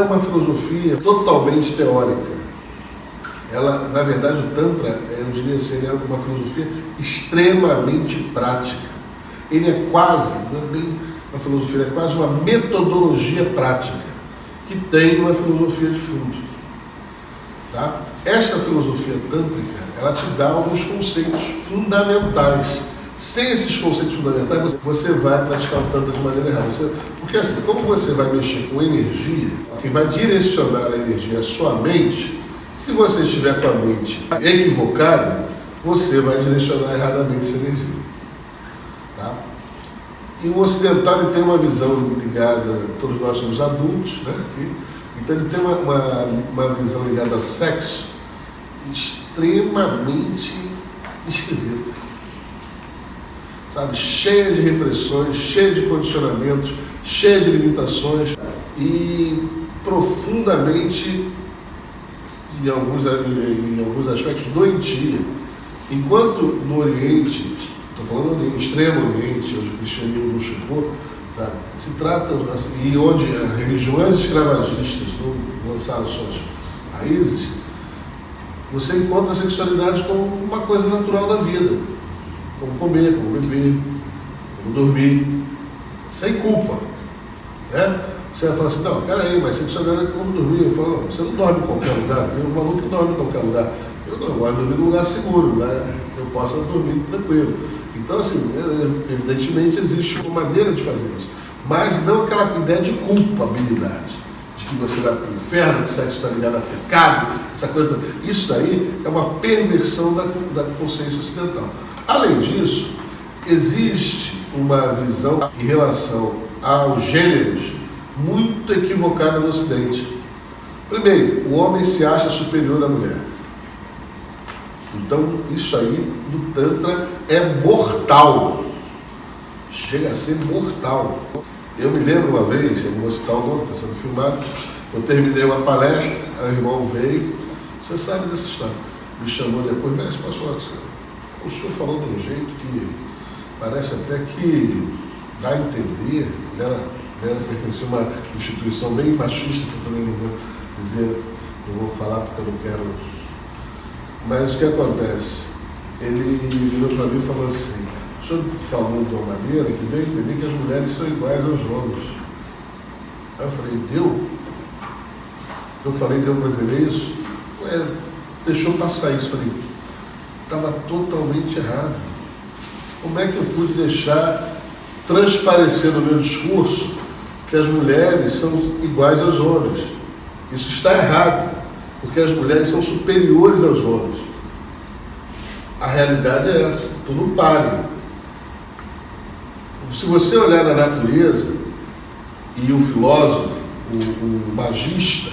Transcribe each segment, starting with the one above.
é uma filosofia totalmente teórica. Ela, na verdade, o Tantra, eu diria assim, é uma filosofia extremamente prática. Ele é quase, não é bem uma filosofia, ele é quase uma metodologia prática, que tem uma filosofia de fundo. Tá? Esta filosofia tântrica, ela te dá alguns conceitos fundamentais. Sem esses conceitos fundamentais, você vai praticar o Tantra de maneira errada. Porque assim, como você vai mexer com energia, que vai direcionar a energia à sua mente, se você estiver com a mente equivocada, você vai direcionar erradamente essa energia. Tá? E o ocidental ele tem uma visão ligada, todos nós somos adultos, né? Então ele tem uma visão ligada ao sexo extremamente esquisita. Sabe? Cheia de repressões, cheia de condicionamentos, cheia de limitações e profundamente, em alguns aspectos, doentia. Enquanto no Oriente, estou falando do Extremo Oriente, onde o cristianismo não chegou, tá? Se trata, assim, e onde as religiões escravagistas não lançaram suas raízes, você encontra a sexualidade como uma coisa natural da vida. Como comer, como beber, como dormir, sem culpa. Né? Você vai falar assim, não, peraí, mas sexualidade é como dormir. Eu falo, não, você não dorme em qualquer lugar, tem um maluco que dorme em qualquer lugar. Eu não, eu gosto de dormir num lugar seguro, né? Eu possa dormir tranquilo. Então, assim, evidentemente existe uma maneira de fazer isso, mas não aquela ideia de culpabilidade, de que você vai para o inferno, que o sexo está ligado a pecado, essa coisa. Isso daí é uma perversão da consciência ocidental. Além disso, existe uma visão em relação aos gêneros muito equivocada no Ocidente. Primeiro, o homem se acha superior à mulher. Então, isso aí, no Tantra, é mortal. Chega a ser mortal. Eu me lembro uma vez, eu não vou citar o nome, está sendo filmado, eu terminei uma palestra, aí o irmão veio, você sabe dessa história, me chamou depois, mas posso falar com o senhor? O senhor falou de um jeito que parece até que dá a entender, ela pertencia a uma instituição bem machista, que eu também não vou dizer, não vou falar porque eu não quero. Mas o que acontece? Ele virou para mim e falou assim, o senhor falou de uma maneira que deu a entender que as mulheres são iguais aos homens. Aí eu falei, deu? Eu falei, deu para entender isso? Deixou passar isso, falei, estava totalmente errado. Como é que eu pude deixar transparecer no meu discurso que as mulheres são iguais aos homens? Isso está errado, porque as mulheres são superiores aos homens. A realidade é essa, tu não pare. Se você olhar na natureza, e o filósofo, o magista,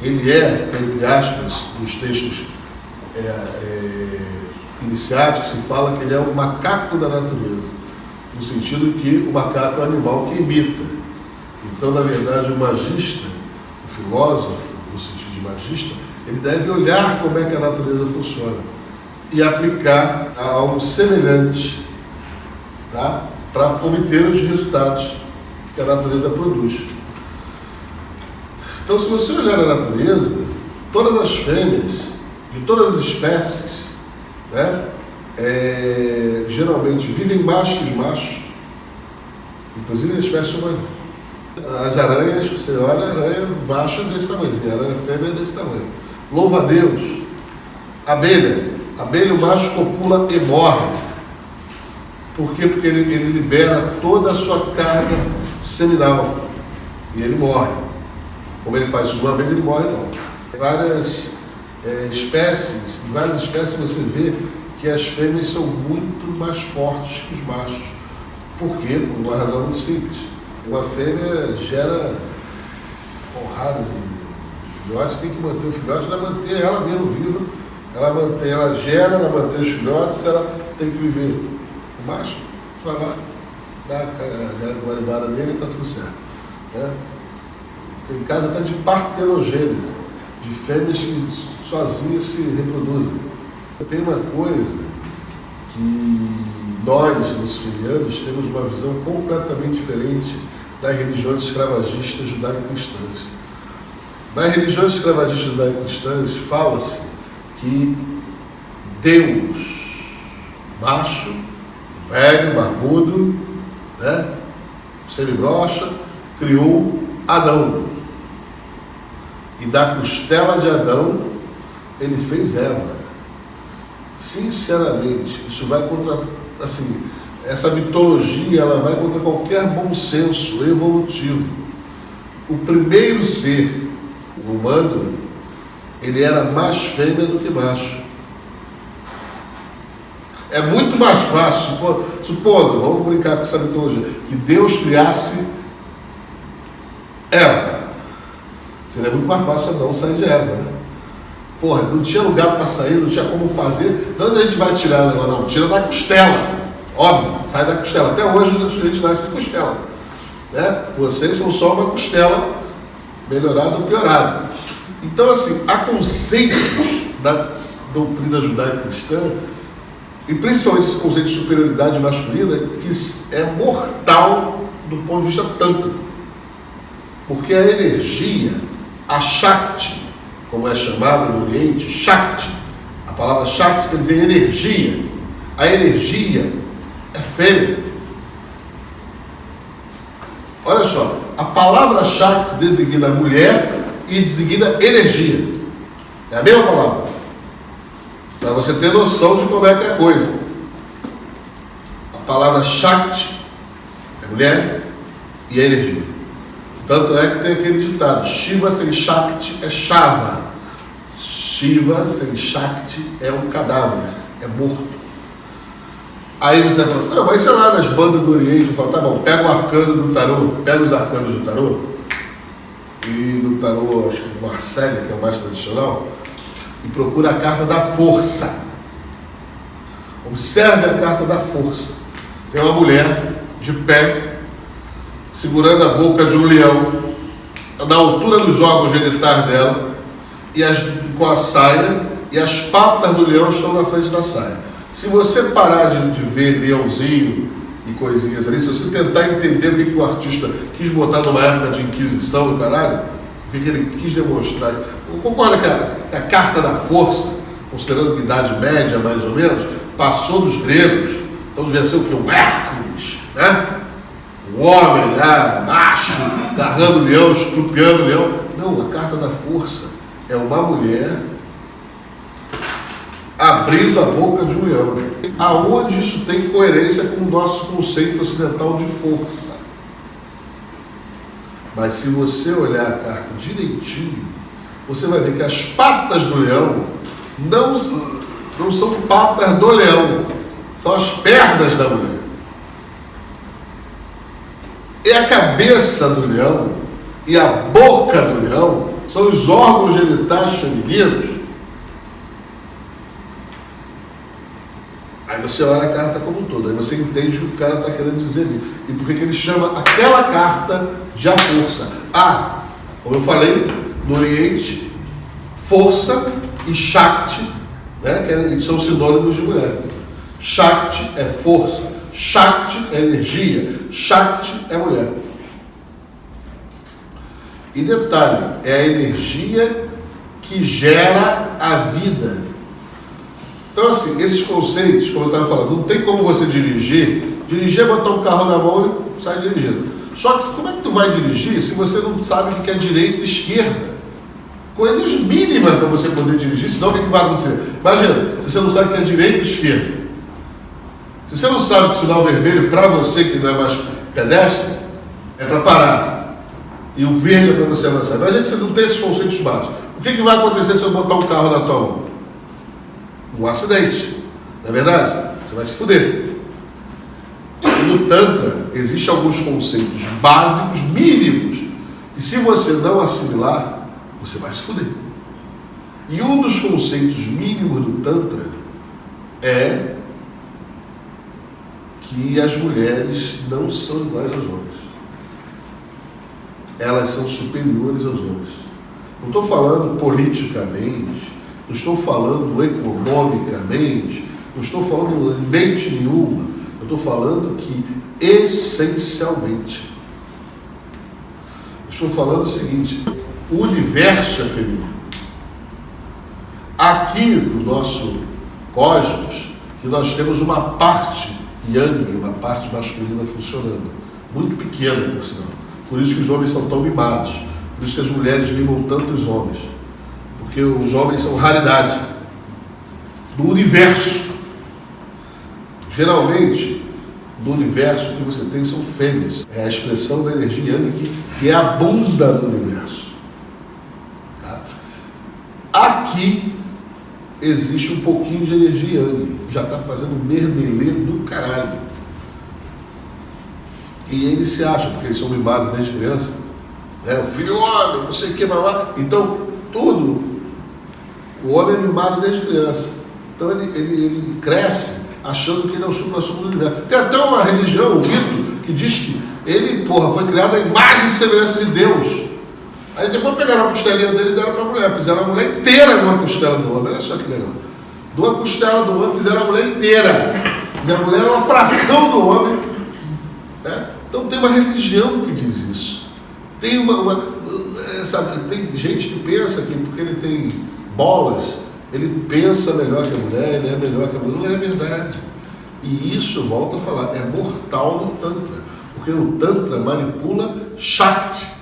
ele é, entre aspas, nos textos iniciáticos, se fala que ele é o macaco da natureza, no sentido que o macaco é um animal que imita. Então, na verdade, o magista, o filósofo, no sentido de magista, ele deve olhar como é que a natureza funciona e aplicar a algo semelhante, tá? Para obter os resultados que a natureza produz. Então, se você olhar a natureza, todas as fêmeas de todas as espécies, né, geralmente vivem mais que os machos, inclusive a espécie humana. As aranhas, você olha, a aranha macho é desse tamanho, a aranha fêmea é desse tamanho. Louva a Deus. Abelha, o macho copula e morre. Por quê? Porque ele libera toda a sua carga seminal e ele morre. Como ele faz isso uma vez, ele morre não. Várias espécies, em várias espécies você vê que as fêmeas são muito mais fortes que os machos. Por quê? Por uma razão muito simples. Uma fêmea gera porrada de filhotes, tem que manter o filhote, ela manter ela mesmo viva, ela gera, ela mantém os filhotes, ela tem que viver. O macho vai lá, dá a guaribada nele e está tudo certo. Né? Tem caso até de partenogênese, de fêmeas que sozinhas se reproduzem. Tem uma coisa que nós, luciferianos, temos uma visão completamente diferente das religiões escravagistas judaico-cristãs. Nas religiões escravagistas judaico-cristãs fala-se que Deus, macho, velho, barbudo, né, semibrocha, criou Adão. E da costela de Adão, ele fez Eva. Sinceramente, isso vai contra, assim, essa mitologia, ela vai contra qualquer bom senso evolutivo. O primeiro ser humano, ele era mais fêmea do que macho. É muito mais fácil, supondo, vamos brincar com essa mitologia, que Deus criasse Eva. Seria muito mais fácil Adão sair de Eva, né? Porra, não tinha lugar para sair, não tinha como fazer. De onde a gente vai tirar o negócio? Não, tira da costela. Óbvio, sai da costela. Até hoje a gente nasce de costela, né? Vocês são só uma costela melhorada ou piorada. Então, assim, há conceitos da doutrina judaico-cristã, e principalmente esse conceito de superioridade masculina, que é mortal do ponto de vista tântrico. Porque a energia, a Shakti, como é chamada no Oriente, Shakti, a palavra Shakti quer dizer energia. A energia é fêmea. Olha só, a palavra Shakti designa mulher e designa energia. É a mesma palavra. Para você ter noção de como é que é a coisa. A palavra Shakti é mulher e é energia. Tanto é que tem aquele ditado: Shiva sem Shakti é Shava. Shiva sem Shakti é um cadáver, é morto. Aí você vai falar assim: não, mas sei lá, nas bandas do Oriente, eu falo, tá bom, pega o arcano do tarô, pega os arcanos do tarô, e do tarô, acho que do Marcélia, que é o mais tradicional, e procura a carta da força. Observe a carta da força. Tem uma mulher de pé, segurando a boca de um leão, na altura dos órgãos genitais dela, e com a saia, e as patas do leão estão na frente da saia. Se você parar de ver leãozinho e coisinhas ali, se você tentar entender o que o artista quis botar numa época de Inquisição do caralho, o que ele quis demonstrar, concorda que a carta da força, considerando a idade média mais ou menos, passou dos gregos, então devia ser o que? Um Hércules, né? Um homem lá, macho, agarrando o leão, estrupiando o leão. Não, a carta da força é uma mulher abrindo a boca de um leão. Aonde isso tem coerência com o nosso conceito ocidental de força? Mas se você olhar a carta direitinho, você vai ver que as patas do leão não são patas do leão, são as pernas da mulher. E a cabeça do leão e a boca do leão são os órgãos genitais femininos. Aí você olha a carta como um todo, aí você entende o que o cara está querendo dizer ali. E por que ele chama aquela carta de a força? Como eu falei, no Oriente, força e Shakti, né, que são sinônimos de mulher. Shakti é força, Shakti é energia, Shakti é mulher. E detalhe, é a energia que gera a vida. Então, assim, esses conceitos, como eu estava falando, não tem como você dirigir é botar um carro na mão e sair dirigindo. Só que como é que tu vai dirigir se você não sabe o que é direita e esquerda? Coisas mínimas para você poder dirigir, senão o que vai acontecer? Imagina, se você não sabe o que é direita e esquerda. Se você não sabe que o sinal vermelho, para você que não é mais pedestre, é para parar. E o verde é para você avançar. Imagina que você não tem esses conceitos básicos. O que vai acontecer se eu botar um carro na tua mão? Um acidente, não é verdade? Você vai se fuder. E no Tantra, existem alguns conceitos básicos, mínimos, e se você não assimilar, você vai se fuder. E um dos conceitos mínimos do Tantra é que as mulheres não são iguais aos homens. Elas são superiores aos homens. Não estou falando politicamente, não estou falando economicamente, não estou falando em mente nenhuma, eu estou falando que essencialmente. Eu estou falando o seguinte: O universo é feminino. Aqui no nosso cosmos, que nós temos uma parte yang, uma parte masculina funcionando, muito pequena, por sinal. Por isso que os homens são tão mimados, por isso que as mulheres mimam tanto os homens, porque os homens são raridade do universo. Geralmente, no universo, o que você tem são fêmeas. É a expressão da energia yang que abunda no universo. Tá? Aqui existe um pouquinho de energia yang, já está fazendo merdelê do caralho. E eles se acham, porque eles são mimados desde criança, né? O filho homem, não sei o que, mamá. Então, tudo, o homem é mimado desde criança. Então ele cresce achando que ele é o supra-sumo do universo. Tem até uma religião, um mito, que diz que ele, foi criado à imagem e semelhança de Deus. Aí depois pegaram a costelinha dele e deram para a mulher. Fizeram a mulher inteira de uma costela do homem. Olha só que legal. De uma costela do homem, fizeram a mulher inteira. Fizeram a mulher uma fração do homem. Né? Então tem uma religião que diz isso. Tem sabe, tem gente que pensa que porque ele tem bolas, ele pensa melhor que a mulher, ele é melhor que a mulher. Não é verdade. E isso, volto a falar, é mortal no Tantra. Porque o Tantra manipula Shakti.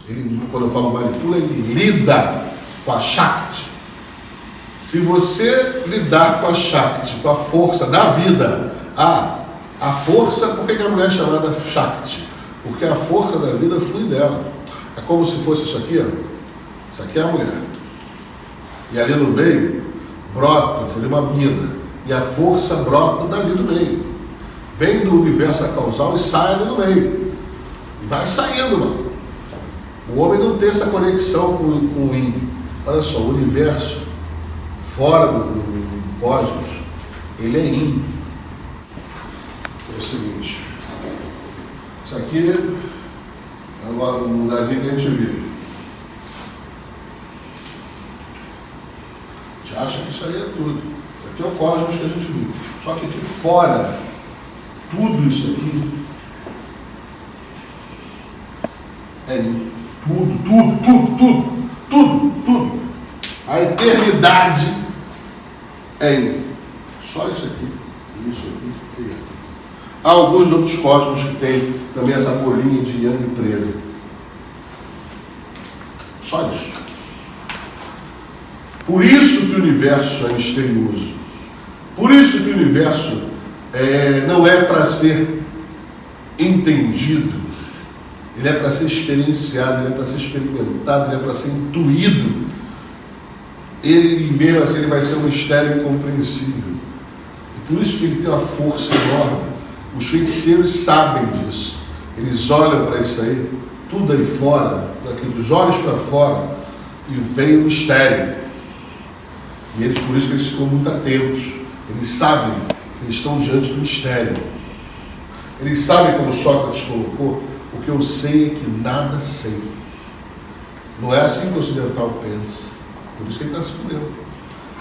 Ele, quando eu falo manipula, ele lida com a Shakti. Se você lidar com a Shakti, com a força da vida, a força, por que a mulher é chamada Shakti? Porque a força da vida flui dela. É como se fosse isso aqui, ó. Isso aqui é a mulher. E ali no meio, brota, seria uma mina. E a força brota dali do meio. Vem do universo causal e sai ali no meio. E vai saindo, mano. O homem não tem essa conexão com o yin. Olha só, o universo, fora do cosmos, ele é yin. É o seguinte. Isso aqui é um lugarzinho que a gente vive. A gente acha que isso aí é tudo. Isso aqui é o cosmos que a gente vive. Só que aqui fora, tudo isso aqui é yin. Tudo. A eternidade é yin. Só isso aqui. Há alguns outros cosmos que têm também essa bolinha de yang presa. Só isso. Por isso que o universo é misterioso. Por isso que o universo não é para ser entendido. Ele é para ser experienciado, ele é para ser experimentado, ele é para ser intuído. Ele mesmo assim ele vai ser um mistério incompreensível. E por isso que ele tem uma força enorme. Os feiticeiros sabem disso. Eles olham para isso aí, tudo aí fora, dos olhos para fora, e vem o mistério. E eles, por isso que eles ficam muito atentos. Eles sabem que eles estão diante do mistério. Eles sabem, como Sócrates colocou, o que eu sei é que nada sei. Não é assim que o ocidental pensa. Por isso que ele está se fudendo.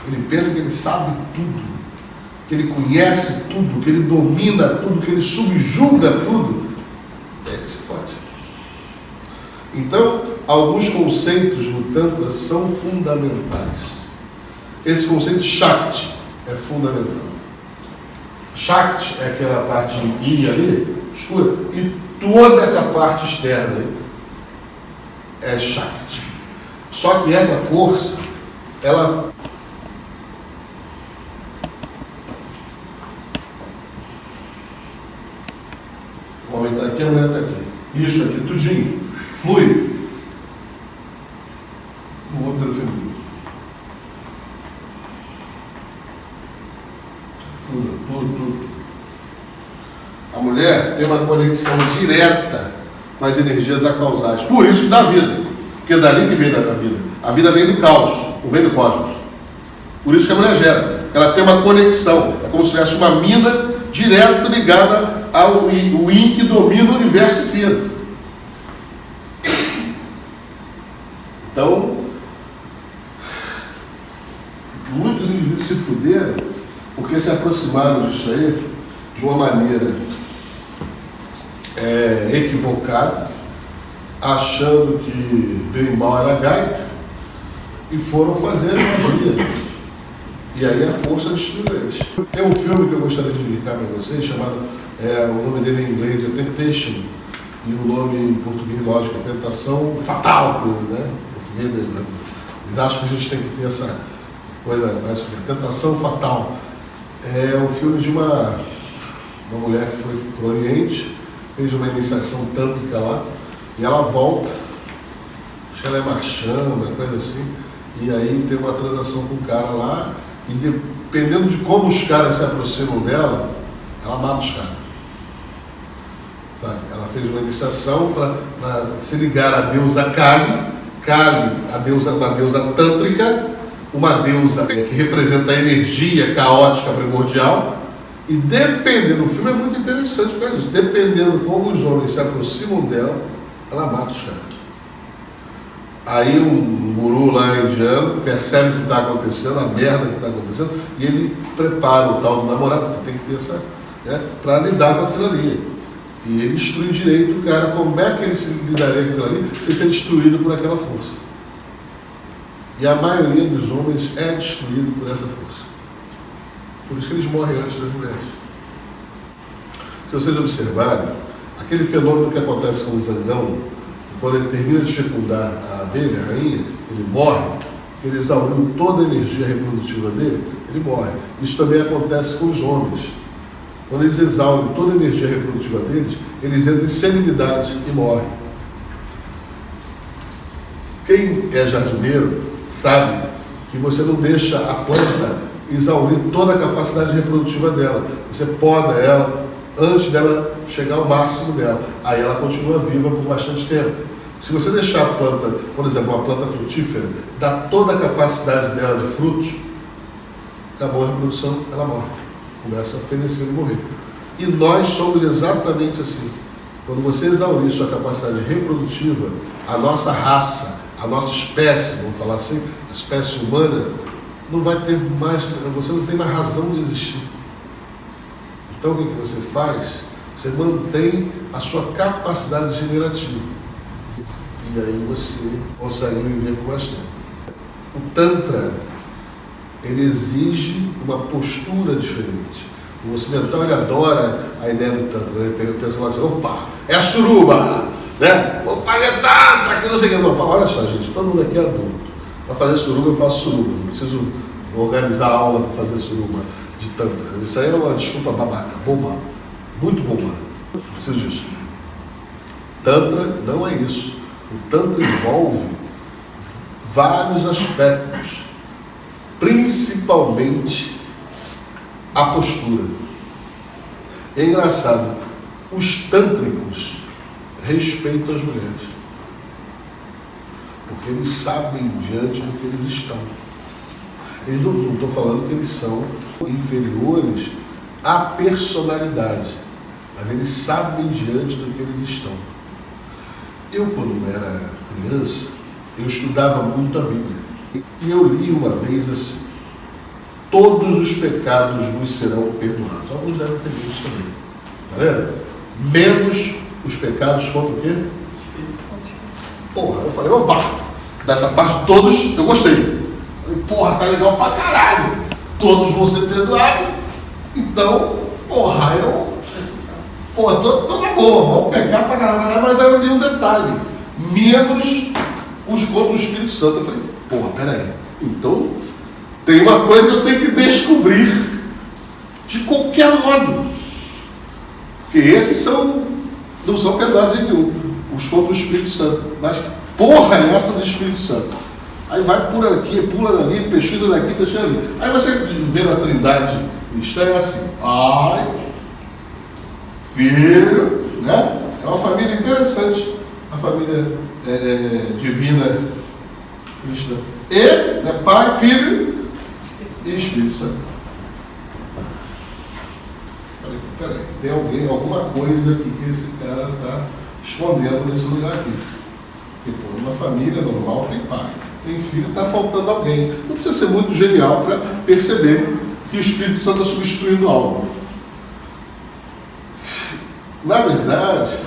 Ele pensa que ele sabe tudo, que ele conhece tudo, que ele domina tudo, que ele subjuga tudo. Ele se fode. Então, alguns conceitos no Tantra são fundamentais. Esse conceito de Shakti é fundamental. Shakti é aquela parte I ali, escura, e toda essa parte externa aí é Shakti. Só que essa força, ela o homem está aqui, a mulher está aqui. Isso aqui, tudinho, flui no útero feminino. Tudo. A mulher tem uma conexão direta com as energias acausais. Por isso da vida. Porque é dali que vem a vida. A vida vem do caos, não vem do cosmos. Por isso que a mulher gera. Ela tem uma conexão. É como se tivesse uma mina direta ligada ao yin que domina o universo inteiro. Então, muitos indivíduos se fuderam porque se aproximaram disso aí de uma maneira equivocada, achando que berimbau era gaita, e foram fazer magia. E aí a força destruiu eles. Tem um filme que eu gostaria de indicar para vocês, chamado, o nome dele em inglês é Temptation, e o nome em português, lógico, é Tentação Fatal, né? Em português, né? Eles acham que a gente tem que ter essa coisa mais Tentação Fatal. É um filme de uma mulher que foi para o Oriente, fez uma iniciação tântrica lá, e ela volta, acho que ela é marchã, uma coisa assim, e aí tem uma transação com um cara lá, e dependendo de como os caras se aproximam dela, ela mata os caras. Sabe? Ela fez uma iniciação para se ligar à deusa Kali, uma deusa tântrica, uma deusa que representa a energia caótica primordial, e dependendo, o filme é muito interessante por isso, dependendo como os homens se aproximam dela, ela mata os caras. Aí um guru lá indiano percebe o que está acontecendo, a merda que está acontecendo, e ele prepara o tal do namorado, porque tem que ter essa, né, para lidar com aquilo ali. E ele instrui direito o cara, como é que ele se lidaria com aquilo ali, ele ser destruído por aquela força. E a maioria dos homens é destruído por essa força. Por isso que eles morrem antes das mulheres. Se vocês observarem, aquele fenômeno que acontece com o zangão, quando ele termina de fecundar a abelha, a rainha, ele morre, porque ele exauriu toda a energia reprodutiva dele, ele morre. Isso também acontece com os homens. Quando eles exaurem toda a energia reprodutiva deles, eles entram em senilidade e morrem. Quem é jardineiro sabe que você não deixa a planta exaurir toda a capacidade reprodutiva dela. Você poda ela antes dela chegar ao máximo dela. Aí ela continua viva por bastante tempo. Se você deixar a planta, por exemplo, uma planta frutífera, dar toda a capacidade dela de frutos, acabou a reprodução, ela morre. Começa a fenecer e morrer. E nós somos exatamente assim. Quando você exaurir sua capacidade reprodutiva, a nossa raça, a nossa espécie, vamos falar assim, a espécie humana, não vai ter mais, você não tem mais razão de existir. Então o que você faz? Você mantém a sua capacidade generativa. E aí você consegue viver por mais tempo. O Tantra, ele exige uma postura diferente. O ocidental, ele adora a ideia do Tantra. Ele pensa lá assim, opa, é suruba, né? Vou fazer Tantra, que não sei o que. Não, olha só, gente, todo mundo aqui é adulto. Para fazer suruba, eu faço suruba. Não preciso organizar aula para fazer suruba de Tantra. Isso aí é uma desculpa babaca, boba. Muito boba. Não preciso disso. Tantra não é isso. O Tantra envolve vários aspectos, principalmente a postura. É engraçado, os tântricos respeitam as mulheres, porque eles sabem diante do que eles estão. Eles não estou falando que eles são inferiores à personalidade, mas eles sabem diante do que eles estão. Eu, quando era criança, eu estudava muito a Bíblia. E eu li uma vez assim, todos os pecados nos serão perdoados. Alguns devem ter lido isso também. Tá vendo? Menos os pecados contra o quê? Porra, eu falei, opa, dessa parte todos eu gostei. Falei, porra, tá legal pra caralho. Todos vão ser perdoados. Então, porra, Pô, tô na boa, vamos pegar pra caramba, mas aí eu li um detalhe, menos os contra o Espírito Santo. Eu falei, porra, peraí, então tem uma coisa que eu tenho que descobrir de qualquer modo, porque esses não são perdoados de nenhum, os contra o Espírito Santo, mas porra é essa do Espírito Santo? Aí vai por aqui, pula dali, pesquisa daqui, pesquisa ali. Aí você vê na Trindade cristã, é assim, Pai, Filho, né? É uma família interessante, a família divina cristã. E, né, Pai, Filho e Espírito Santo. Falei, peraí, tem alguma coisa aqui que esse cara está escondendo nesse lugar aqui. Porque, pô, numa família normal tem pai, tem filho, está faltando alguém. Não precisa ser muito genial para perceber que o Espírito Santo está substituindo algo. Na verdade,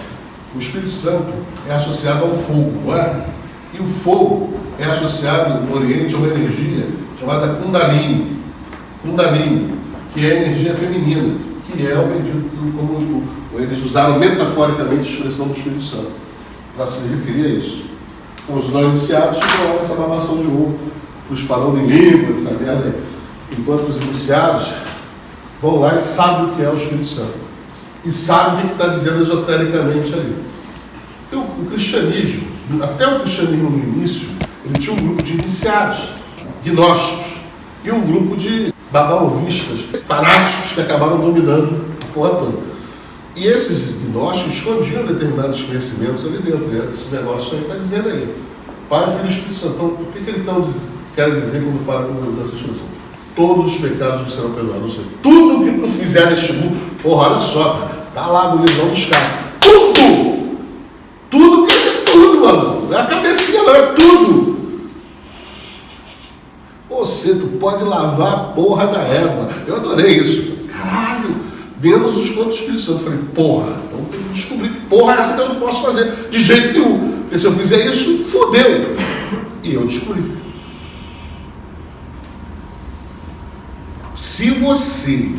O Espírito Santo é associado ao fogo, não é? E o fogo é associado no Oriente a uma energia chamada Kundalini. Kundalini, que é a energia feminina, que é o bendito, como eles usaram metaforicamente a expressão do Espírito Santo, para se referir a isso. Então, os não iniciados ficam essa babação de ovo, os falando em línguas, essa merda aí. Enquanto os iniciados vão lá e sabem o que é o Espírito Santo. E sabem o que está dizendo esotericamente ali. O cristianismo, até o cristianismo no início, ele tinha um grupo de iniciados, gnósticos, e um grupo de babaovistas, fanáticos que acabaram dominando a porra toda. E esses gnósticos escondiam determinados conhecimentos ali dentro. Né? Esse negócio aí está dizendo aí. Pai, Filho e Espírito Santo. Então, o que eles querem dizer quando falam essa expressão? Todos os pecados que serão perdoados. Ou seja, tudo que tu fizer neste mundo, porra, olha só, cara, tá lá no livro dos caras. Tudo! Tudo quer dizer tudo, mano. Não é a cabecinha, não, é tudo. Você, tu pode lavar a porra da égua. Eu adorei isso. Caralho, menos os contos do Espírito Santo. Eu falei, porra, então tem que descobrir que porra é essa que eu não posso fazer de jeito nenhum. Porque se eu fizer isso, fodeu. E eu descobri. Se você,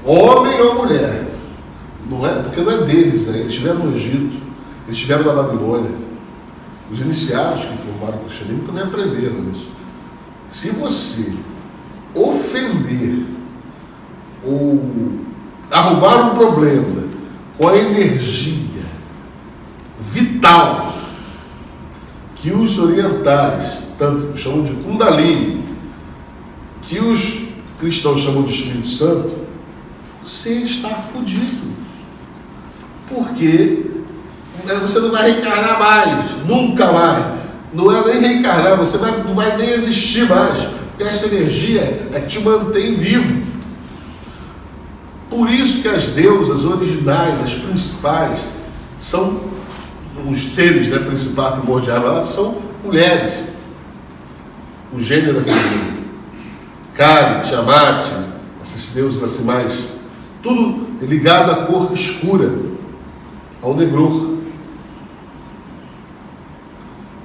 homem ou mulher, não é, porque não é deles, né? Eles estiveram no Egito, eles estiveram na Babilônia. Os iniciados que formaram o cristianismo também aprenderam isso. Se você ofender ou arrumar um problema com a energia vital que os orientais tanto chamam de Kundalini, que os cristãos chamam de Espírito Santo, você está fudido. Porque você não vai reencarnar mais, nunca mais. Não é nem reencarnar, você não vai nem existir mais. Porque essa energia é que te mantém vivo. Por isso que as deusas originais, as principais, são os seres, né, principais, primordiais, são mulheres. O gênero é feminino. Kali, Tiamat, esses deuses assim mais, tudo ligado à cor escura, ao negror.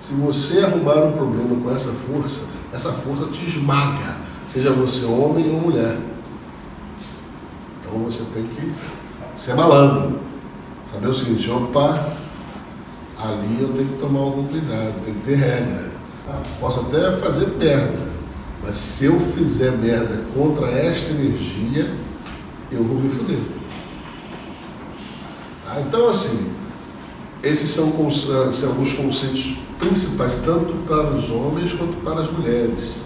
Se você arrumar um problema com essa força te esmaga, seja você homem ou mulher. Então você tem que ser malandro, saber o seguinte, opa, ali eu tenho que tomar algum cuidado, tem que ter regra. Posso até fazer merda, mas se eu fizer merda contra esta energia, eu vou me fuder. Então assim, esses são alguns conceitos principais, tanto para os homens quanto para as mulheres.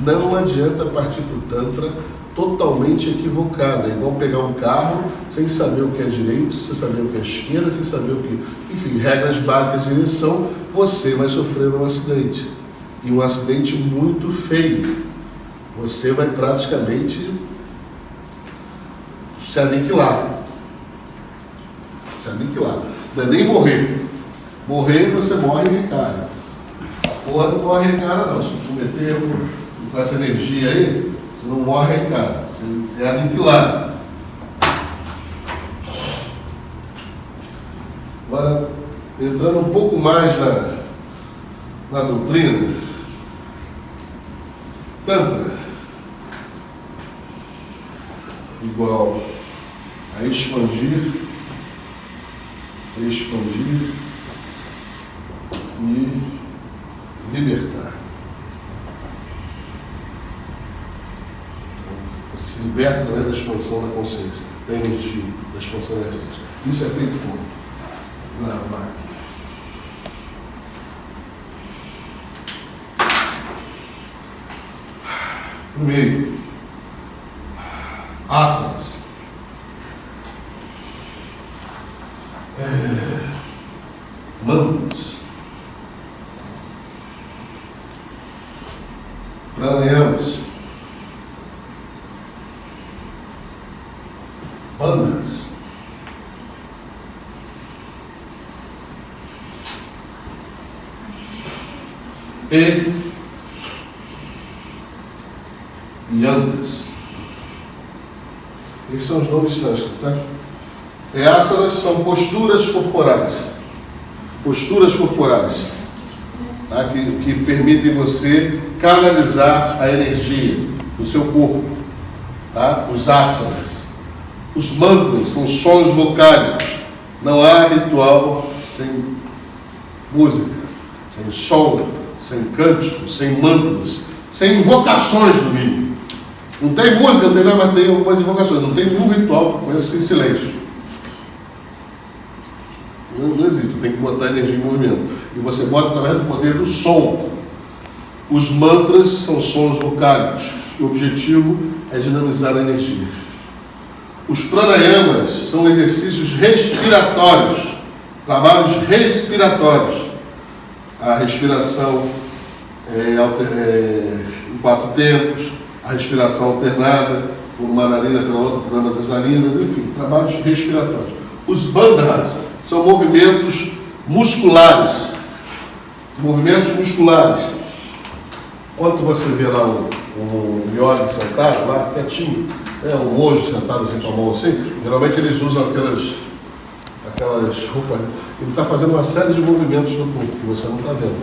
Não adianta partir para o Tantra totalmente equivocado. É igual pegar um carro sem saber o que é direito, sem saber o que é esquerda, sem saber o que... Enfim, regras básicas de direção, você vai sofrer um acidente. E um acidente muito feio. Você vai praticamente se aniquilar. Se aniquilar. Não é nem morrer. Morrer, você morre e reencarna. A porra não morre e reencarna, não. Se tu meter com essa energia aí, você não morre e reencarna. Você é aniquilado. Agora, entrando um pouco mais na doutrina, Tantra, igual a expandir e libertar. Então, você se liberta através da expansão da consciência, da energia, da expansão energética. Isso é feito por gravar aqui. Primeiro, asanas. Mantras. Pranayamas. Bandhas. E yantras. Esses são os nomes sânscritos, tá? Asanas são posturas corporais. Posturas corporais, tá? que permitem você canalizar a energia do seu corpo. Tá? Os asanas. Os mantras são sons vocálicos. Não há ritual sem música, sem som, sem cântico, sem mantras, sem invocações no mínimo. Não tem música, não tem nada, mas tem algumas invocações. Não tem nenhum ritual com esse em silêncio. Não existe, tem que botar a energia em movimento. E você bota através do poder do som. Os mantras são sons vocálicos. O objetivo é dinamizar a energia. Os pranayamas são exercícios respiratórios, trabalhos respiratórios. A respiração em 4 tempos, a respiração alternada, por uma narina pela outra, por ambas as narinas, enfim, trabalhos respiratórios. Os bandhas são movimentos musculares. Movimentos musculares. Quando você vê lá um yogi sentado, lá quietinho, um monge sentado assim com a mão assim, geralmente eles usam aquelas roupas. Ele está fazendo uma série de movimentos no corpo que você não está vendo.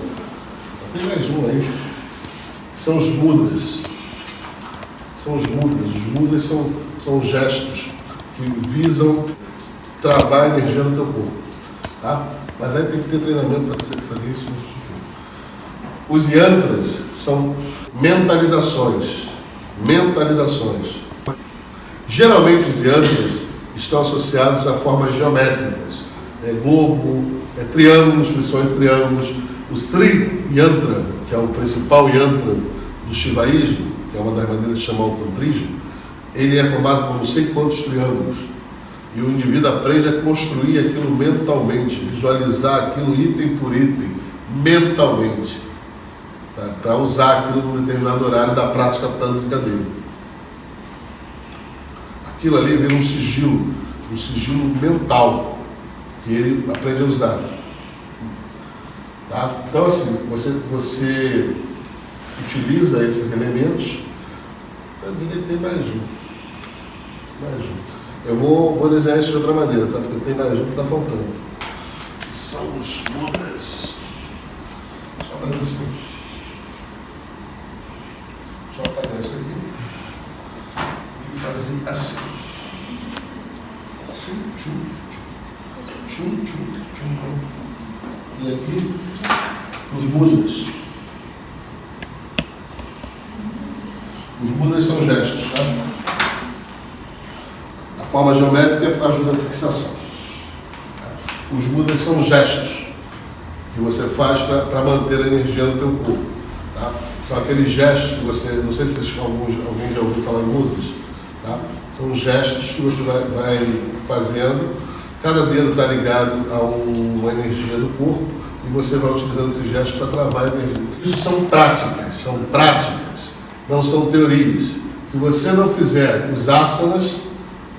Tem mais um aí. São os mudras. São os mudras. Os mudras são gestos que visam travar a energia no teu corpo. Tá? Mas aí tem que ter treinamento para você fazer isso. Os yantras são mentalizações. Mentalizações. Geralmente os yantras estão associados a formas geométricas. Globo, triângulos, principalmente triângulos. O Sri Yantra, que é o principal yantra do Shivaísmo, que é uma das maneiras de chamar o tantrismo, ele é formado por não sei quantos triângulos. E o indivíduo aprende a construir aquilo mentalmente, visualizar aquilo item por item, mentalmente, tá? Para usar aquilo num determinado horário da prática tântrica dele. Aquilo ali vira um sigilo mental, que ele aprende a usar. Tá? Então, assim, você utiliza esses elementos. Também tem mais um. Eu vou desenhar isso de outra maneira, tá? Porque tem mais um que está faltando. São os mudras. Só fazer assim. Só apagar isso aqui. E fazer assim. E aqui, os mudras. Os mudras são gestos, tá? A forma geométrica ajuda a fixação. Os mudras são gestos que você faz para manter a energia no teu corpo. Tá? São aqueles gestos que você, não sei se alguém já ouviu falar em mudras, tá? São gestos que você vai fazendo. Cada dedo está ligado a uma energia do corpo e você vai utilizando esses gestos para travar a energia. Isso são práticas, não são teorias. Se você não fizer os asanas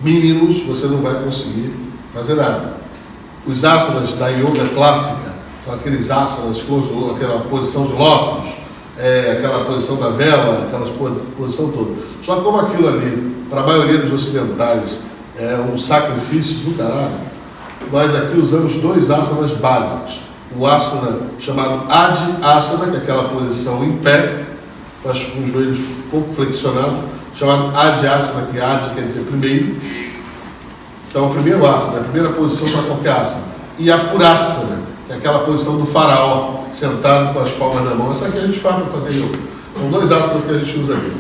mínimos, você não vai conseguir fazer nada. Os asanas da yoga clássica são aqueles asanas, aquela posição de lótus, aquela posição da vela, aquela posição toda. Só que como aquilo ali, para a maioria dos ocidentais, é um sacrifício do caralho, nós aqui usamos 2 asanas básicos. O asana chamado Adi Asana, que é aquela posição em pé, com os joelhos um pouco flexionados, chamado Adi Asana, que Adi quer dizer primeiro. Então, o primeiro asana, a primeira posição para qualquer asana. E a Purasana, que é aquela posição do faraó, sentado com as palmas na mão. Essa aqui a gente faz para fazer yoga. São 2 asanas que a gente usa aqui.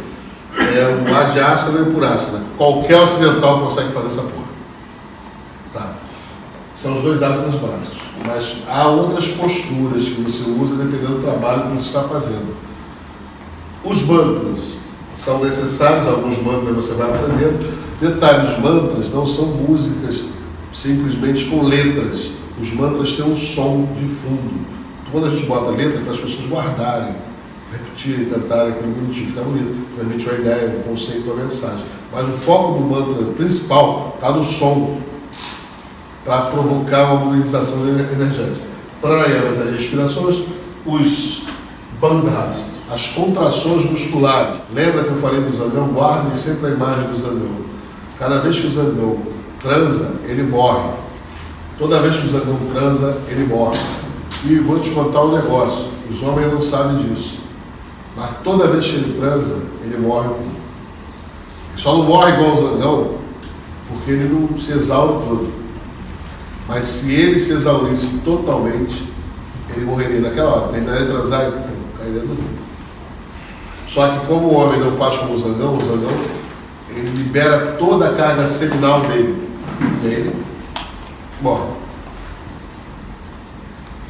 O Adi Asana e o Purasana. Qualquer ocidental consegue fazer essa porra. Tá? São os 2 asanas básicos. Mas há outras posturas que você usa dependendo do trabalho que você está fazendo. Os mantras são necessários, alguns mantras você vai aprendendo. Detalhe, os mantras não são músicas simplesmente com letras. Os mantras têm um som de fundo. Quando a gente bota letra, é para as pessoas guardarem, repetirem, cantarem aquilo bonitinho, fica bonito, transmite uma ideia, um conceito, uma mensagem. Mas o foco do mantra principal está no som, para provocar uma mobilização energética. Pranayamas, as respirações, os bandhas, as contrações musculares. Lembra que eu falei do zangão? Guardem sempre a imagem do zangão. Cada vez que o zangão transa, ele morre. Toda vez que o zangão transa, ele morre. E vou te contar um negócio, os homens não sabem disso. Mas toda vez que ele transa, ele morre. Ele só não morre igual o zangão, porque ele não se exaure todo. Mas se ele se exaurisse totalmente, ele morreria naquela hora. Terminaria de transar e cairia no rio. Só que como o homem não faz como o zangão, ele libera toda a carga seminal dele. E ele morre.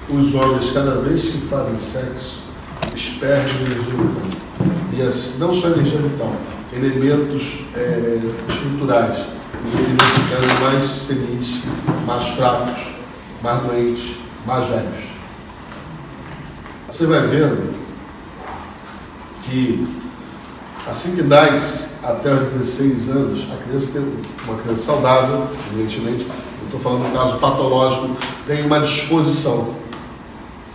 Os homens, cada vez que fazem sexo, eles perdem energia vital. E não só energia vital, elementos estruturais. E eles vão ficando mais senis, mais fracos, mais doentes, mais velhos. Você vai vendo que assim que nasce, até os 16 anos, a criança tem uma criança saudável, evidentemente, eu estou falando do caso patológico, tem uma disposição.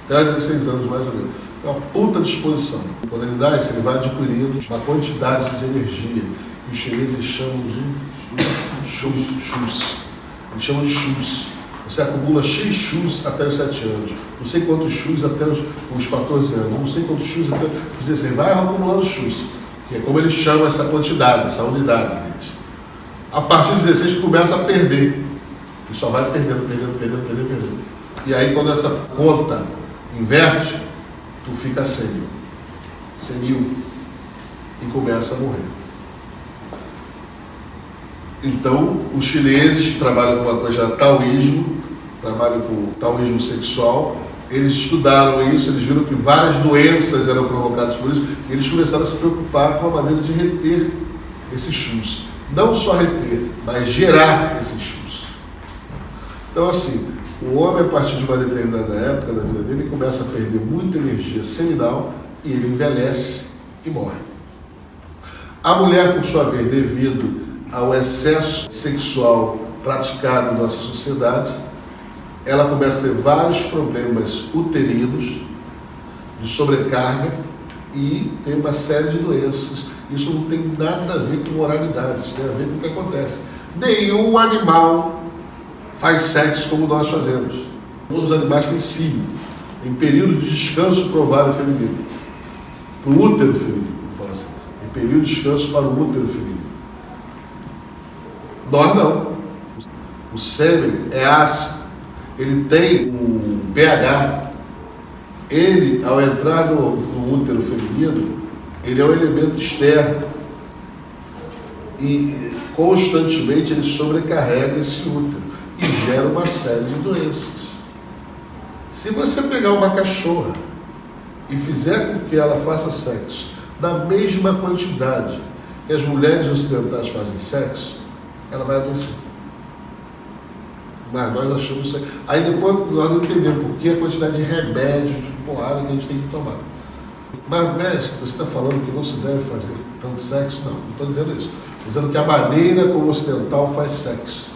Até os 16 anos, mais ou menos. É uma puta disposição. Quando ele nasce, ele vai adquirindo uma quantidade de energia que os chineses chamam de chus. Eles chamam de chus. Você acumula X chus até os 7 anos, não sei quantos chus até os 14 anos, não sei quantos chus até os 16. Vai acumulando chus, que é como eles chamam essa quantidade, essa unidade deles. A partir dos 16 tu começa a perder. E só vai perdendo. E aí quando essa conta inverte, tu fica senil e começa a morrer. Então, os chineses que trabalham com uma coisa taoísmo, trabalham com taoísmo sexual, eles estudaram isso, eles viram que várias doenças eram provocadas por isso, e eles começaram a se preocupar com a maneira de reter esses chus. Não só reter, mas gerar esses chus. Então, assim, o homem, a partir de uma determinada época da vida dele, começa a perder muita energia seminal e ele envelhece e morre. A mulher, por sua vez, devido ao excesso sexual praticado em nossa sociedade, ela começa a ter vários problemas uterinos, de sobrecarga e tem uma série de doenças. Isso não tem nada a ver com moralidade, isso tem a ver com o que acontece. Nenhum animal faz sexo como nós fazemos. Todos os animais têm cílio, tem período de descanso para o ovário feminino, para o útero feminino, vou falar assim. Tem período de descanso para o útero feminino. Nós não. O sêmen é ácido, ele tem um pH. Ele, ao entrar no útero feminino, ele é um elemento externo e constantemente ele sobrecarrega esse útero e gera uma série de doenças. Se você pegar uma cachorra e fizer com que ela faça sexo da mesma quantidade que as mulheres ocidentais fazem sexo, ela vai adoecer. Mas nós achamos isso aí. Aí depois nós não entendemos por que a quantidade de remédio, de porrada que a gente tem que tomar. Mas, mestre, você está falando que não se deve fazer tanto sexo? Não estou dizendo isso. Estou dizendo que a maneira como o ocidental faz sexo,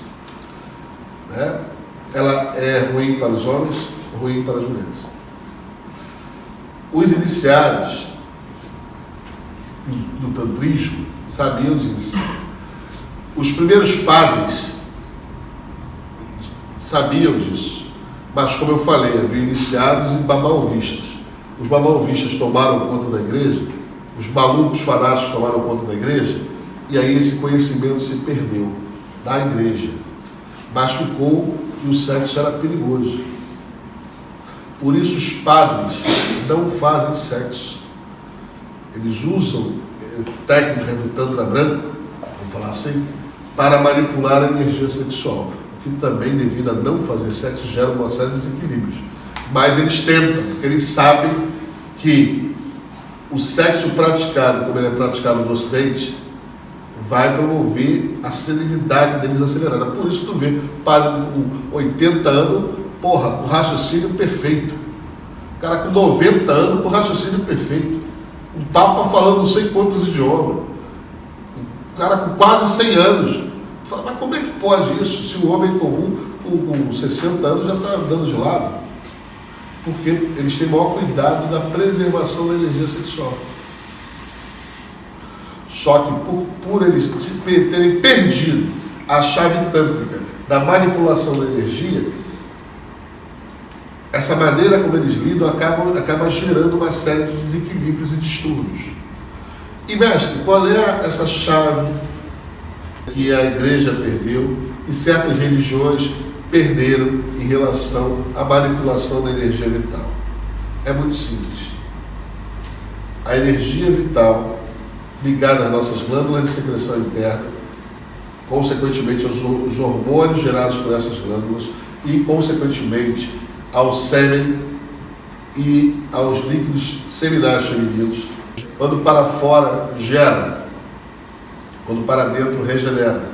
né, ela é ruim para os homens, ruim para as mulheres. Os iniciados do tantrismo sabiam disso. Os primeiros padres sabiam disso, mas como eu falei, havia iniciados e babalvistas. Os babalvistas tomaram conta da igreja, os malucos fanáticos tomaram conta da igreja, e aí esse conhecimento se perdeu da igreja. Mas ficou que o sexo era perigoso. Por isso os padres não fazem sexo. Eles usam técnicas do Tantra branco, vamos falar assim, para manipular a energia sexual, o que também, devido a não fazer sexo, gera uma série de desequilíbrios. Mas eles tentam, porque eles sabem que o sexo praticado, como ele é praticado no Ocidente, vai promover a serenidade deles acelerada. Por isso tu vê padre com 80 anos, porra, com raciocínio perfeito. O cara com 90 anos, com raciocínio perfeito. Um papa falando não sei quantos idiomas. O cara com quase 100 anos. Tu fala, mas como é que pode isso, se o homem comum com 60 anos já está andando de lado? Porque eles têm maior cuidado da preservação da energia sexual. Só que por eles terem perdido a chave tântrica da manipulação da energia, essa maneira como eles lidam acaba gerando uma série de desequilíbrios e distúrbios. E mestre, qual é essa chave que a igreja perdeu e certas religiões perderam em relação à manipulação da energia vital? É muito simples. A energia vital ligada às nossas glândulas de secreção interna, consequentemente aos hormônios gerados por essas glândulas e, consequentemente, ao sêmen e aos líquidos seminais femininos. Quando para fora, gera. Quando para dentro, regenera.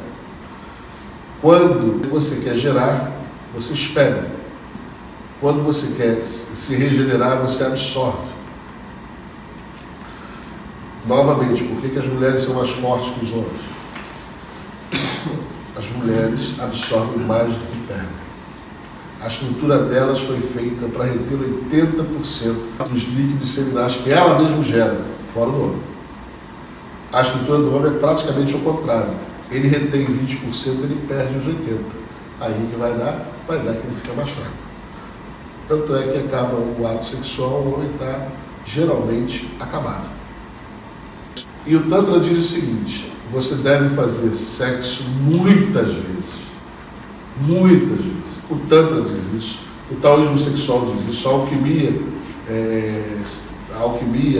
Quando você quer gerar, você espera. Quando você quer se regenerar, você absorve. Novamente, por que as mulheres são mais fortes que os homens? As mulheres absorvem mais do que perdem. A estrutura delas foi feita para reter 80% dos líquidos seminais que ela mesma gera, fora do homem. A estrutura do homem é praticamente o contrário. Ele retém 20%, ele perde os 80%. Aí que vai dar que ele fica mais fraco. Tanto é que acaba o ato sexual, o homem está geralmente acabado. E o Tantra diz o seguinte: você deve fazer sexo muitas vezes. Muitas vezes. O Tantra diz isso, o taoísmo sexual diz isso, a alquimia,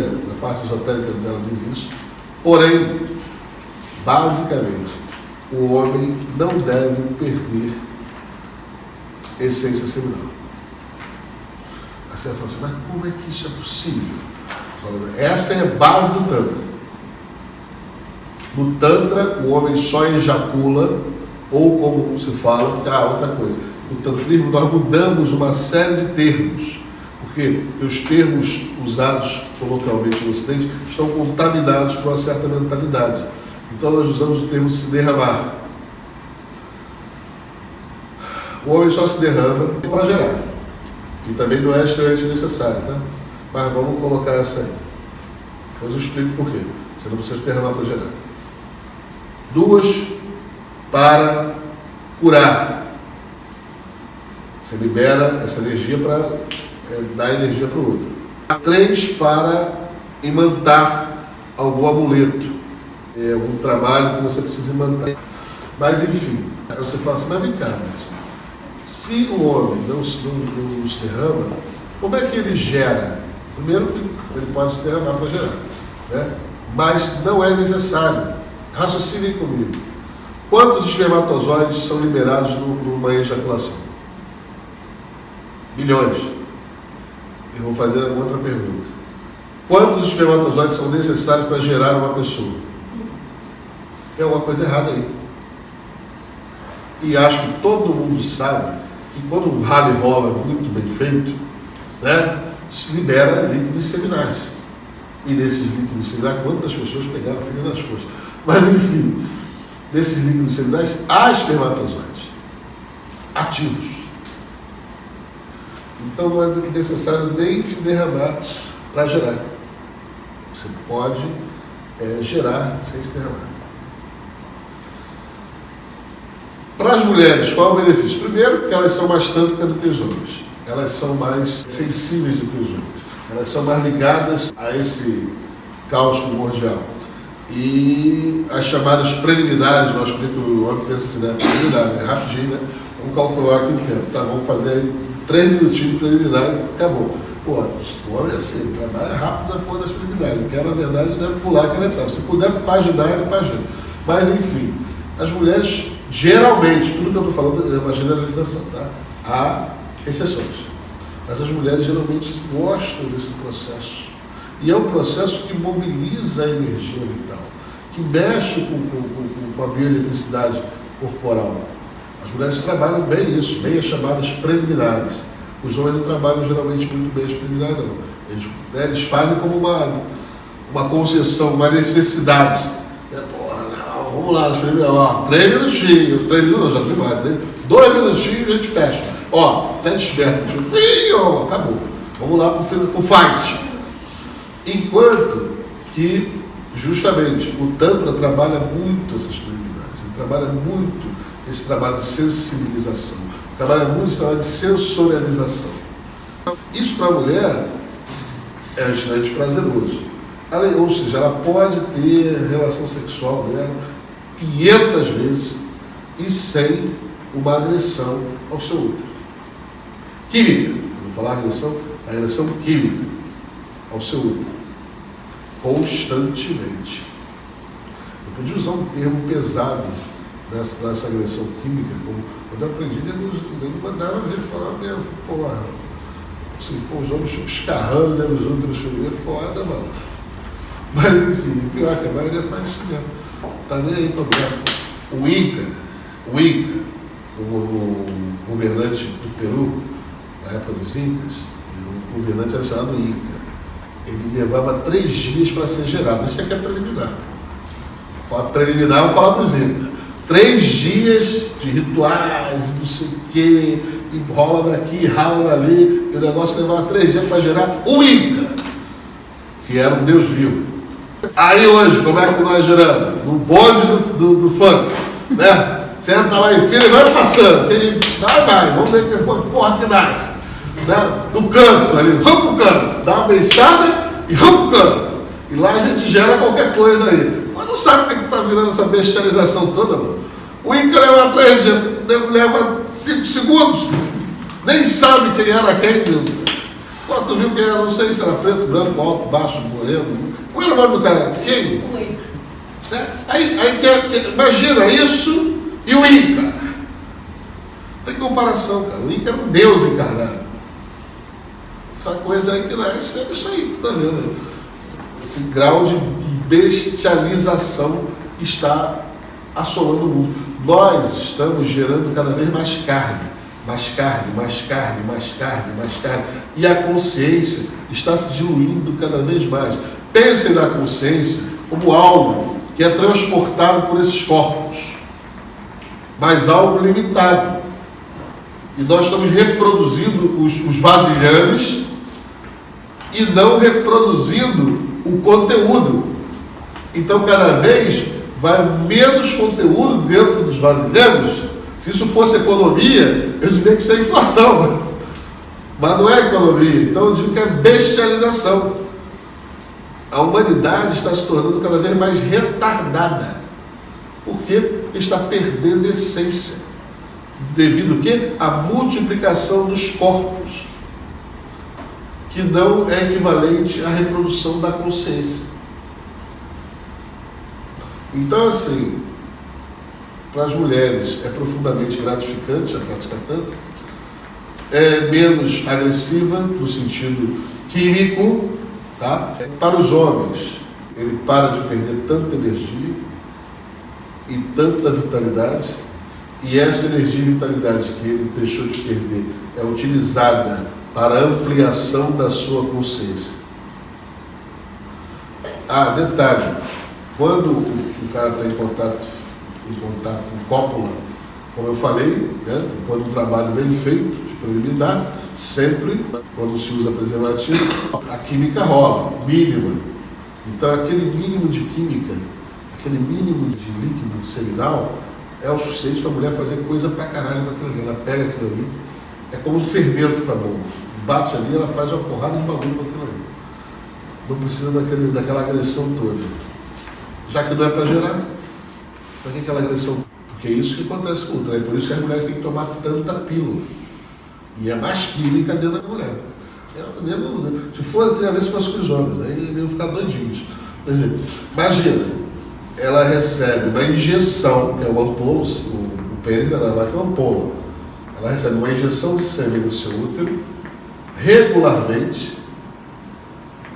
na parte esotérica dela diz isso. Porém, basicamente, o homem não deve perder essência seminal. Aí você vai falar assim, mas como é que isso é possível? Essa é a base do Tantra. No Tantra, o homem só ejacula, ou como se fala, porque outra coisa. No Tantrismo, nós mudamos uma série de termos. Por quê? Porque os termos usados coloquialmente no Ocidente estão contaminados por uma certa mentalidade. Então, nós usamos o termo se derramar. O homem só se derrama para gerar. E também não é extremamente necessário, tá? Mas vamos colocar essa aí. Depois eu explico por quê. Você não precisa se derramar para gerar. 2, para curar. Você libera essa energia para dar energia para o outro. 3, para imantar algum amuleto, algum trabalho que você precisa imantar. Mas enfim, aí você fala assim, mas vem cá, mestre. Se o homem não se derrama, como é que ele gera? Primeiro, ele pode se derramar para gerar, né? Mas não é necessário. Raciocinem comigo. Quantos espermatozoides são liberados numa ejaculação? Milhões. Eu vou fazer outra pergunta. Quantos espermatozoides são necessários para gerar uma pessoa? Tem alguma coisa errada aí. E acho que todo mundo sabe que quando um rally rola muito bem feito, né, se libera líquidos seminais. E nesses líquidos seminais, quantas pessoas pegaram filho nas costas? Mas enfim, desses líquidos seminais há espermatozoides ativos. Então não é necessário nem se derramar para gerar. Você pode gerar sem se derramar. Para as mulheres, qual é o benefício? Primeiro, que elas são mais tântricas do que os homens. Elas são mais sensíveis do que os homens. Elas são mais ligadas a esse caos primordial. E as chamadas preliminares, nós que o homem pensa assim, né? Preliminar, é rapidinho, né? Vamos calcular aqui o tempo, tá? Vamos fazer aí 3 minutinhos preliminar e acabou. Pô, o homem é assim, trabalha rápido na porra das preliminares. Ele quer, na verdade, deve pular aquela etapa. Se puder paginar, ele pagina. Mas, enfim, as mulheres, geralmente, tudo que eu estou falando é uma generalização, tá? Há exceções. Mas as mulheres geralmente gostam desse processo. E é um processo que mobiliza a energia vital, que mexe com a bioeletricidade corporal. As mulheres trabalham bem isso, bem as chamadas preliminares. Os homens não trabalham geralmente muito bem as preliminares, não. Eles fazem como uma concessão, uma necessidade. Porra, não, vamos lá, as preliminares. 3 minutinhos, 3 minutos, já tem mais. 2 minutinhos a gente fecha. Ó, até desperta. Acabou. Vamos lá pro fight. Enquanto que, justamente, o Tantra trabalha muito essas preliminares. trabalha muito esse trabalho de sensibilização, trabalha muito esse trabalho de sensorialização. Isso para a mulher é extremamente prazeroso. Ou seja, ela pode ter relação sexual dela 500 vezes e sem uma agressão ao seu útero. Química, eu vou falar agressão química ao seu útero. Constantemente. Eu podia usar um termo pesado para essa agressão química, como quando eu aprendi, ele mandava a gente falar mesmo, porra, assim, os homens escarrando, né, os outros femininos, é foda, mano. Mas enfim, o pior é que a maioria faz isso mesmo. Tá nem aí pra ver. O Inca, o governante do Peru, na época dos Incas, o governante era chamado Inca. Ele levava 3 dias para ser gerado. Isso aqui é preliminar. Fala preliminar, vou falar dos Incas. 3 dias de rituais, não sei o quê, e rola daqui, rola dali, e o negócio levava 3 dias para gerar o Inca, que era um Deus vivo. Aí hoje, como é que nós geramos? No bonde do funk, né? Você entra lá em fila e vai passando. Vai, vamos ver que porra que nasce. Né? No canto ali, vamos pro canto. Dá uma beiçada e vamos pro canto. E lá a gente gera qualquer coisa aí. Mas não sabe o que está virando essa bestialização toda, mano. O Inca leva 3 dias, leva 5 segundos. Nem sabe quem era quem. Pô, tu viu quem era? Não sei se era preto, branco, alto, baixo, moreno. Qual era o nome do cara? Quem? O Inca. Aí imagina isso e o Inca. Tem comparação, cara. O Inca era um deus encarnado. Essa coisa aí que nasce é isso aí, tá vendo? Esse grau de bestialização está assolando o mundo. Nós estamos gerando cada vez mais carne. Mais carne, mais carne, mais carne, mais carne. E a consciência está se diluindo cada vez mais. Pensem na consciência como algo que é transportado por esses corpos, mas algo limitado. E nós estamos reproduzindo os vasilhames e não reproduzindo o conteúdo. Então, cada vez vai menos conteúdo dentro dos vasilhames. Se isso fosse economia, eu diria que isso é inflação, né? Mas não é economia. Então, eu digo que é bestialização. A humanidade está se tornando cada vez mais retardada. Por quê? Porque está perdendo essência. Devido ao quê? À multiplicação dos corpos, que não é equivalente à reprodução da consciência. Então, assim, para as mulheres é profundamente gratificante a prática tântrica, é menos agressiva no sentido químico, tá? Para os homens, ele para de perder tanta energia e tanta vitalidade, e essa energia e vitalidade que ele deixou de perder é utilizada para a ampliação da sua consciência. Ah, detalhe, quando o cara está em contato com cópula, como eu falei, né, quando o trabalho bem feito, de preliminar, sempre, quando se usa preservativo, a química rola, mínima. Então, aquele mínimo de química, aquele mínimo de líquido seminal, é o suficiente para a mulher fazer coisa pra caralho com aquilo ali. Ela pega aquilo ali, é como um fermento para a bomba. Bate ali, ela faz uma porrada de bagulho com aquilo ali. Não precisa daquela agressão toda. Já que não é para gerar, para que aquela agressão? Porque é isso que acontece com o útero. É por isso que as mulheres têm que tomar tanta pílula. E é mais química dentro da mulher. Se for, eu queria ver se fosse com os homens, aí eles iam ficar doidinhos. Quer dizer, imagina, ela recebe uma injeção, que é o ampola, o pênis dela lá, que é uma ampola. Ela recebe uma injeção de sêmen no seu útero, regularmente,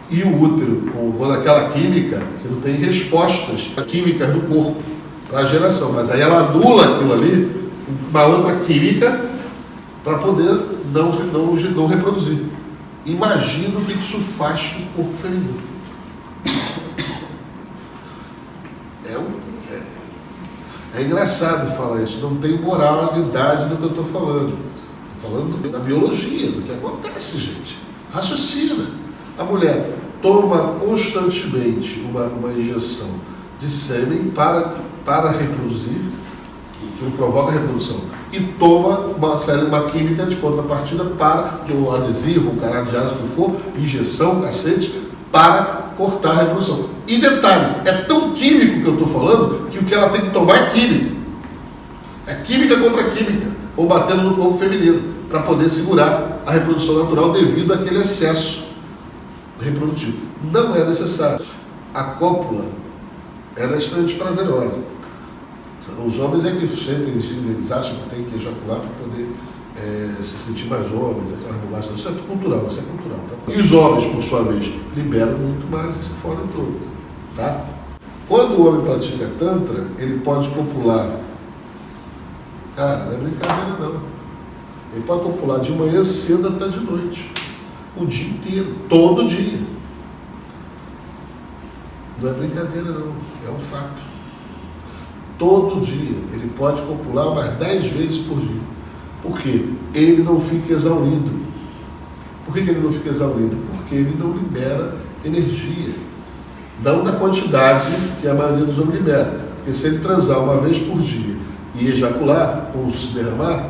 e o útero, com aquela química, que não tem respostas químicas no corpo para a geração, mas aí ela anula aquilo ali, uma outra química, para poder não reproduzir. Imagina o que isso faz com o corpo feminino. É engraçado falar isso, não tem moralidade no que eu estou falando. Estou falando da biologia, do que acontece, gente. Raciocina. A mulher toma constantemente uma injeção de sêmen para reproduzir, que provoca a reprodução, e toma uma química de contrapartida para, de um adesivo, um caradiazo, o que for, injeção, cacete, para cortar a reprodução. E detalhe, é tão químico que eu estou falando, que o que ela tem que tomar é químico. É química contra química, combatendo no corpo feminino, para poder segurar a reprodução natural devido àquele excesso reprodutivo. Não é necessário. A cópula, ela é extremamente prazerosa. Os homens é que sentem, eles acham que tem que ejacular para poder se sentir mais homens, aquela bobagem. Isso é cultural, isso é cultural. Tá? E os homens, por sua vez, liberam muito mais e se fodem todo. Tá? Quando o homem pratica Tantra, ele pode copular. Cara, não é brincadeira não. Ele pode copular de manhã cedo até de noite. O dia inteiro, todo dia. Não é brincadeira não, é um fato. Todo dia ele pode copular mais 10 vezes por dia. Por quê? Ele não fica exaurido. Por que ele não fica exaurido? Porque ele não libera energia. Não na quantidade que a maioria dos homens libera. Porque se ele transar uma vez por dia e ejacular, ou se derramar,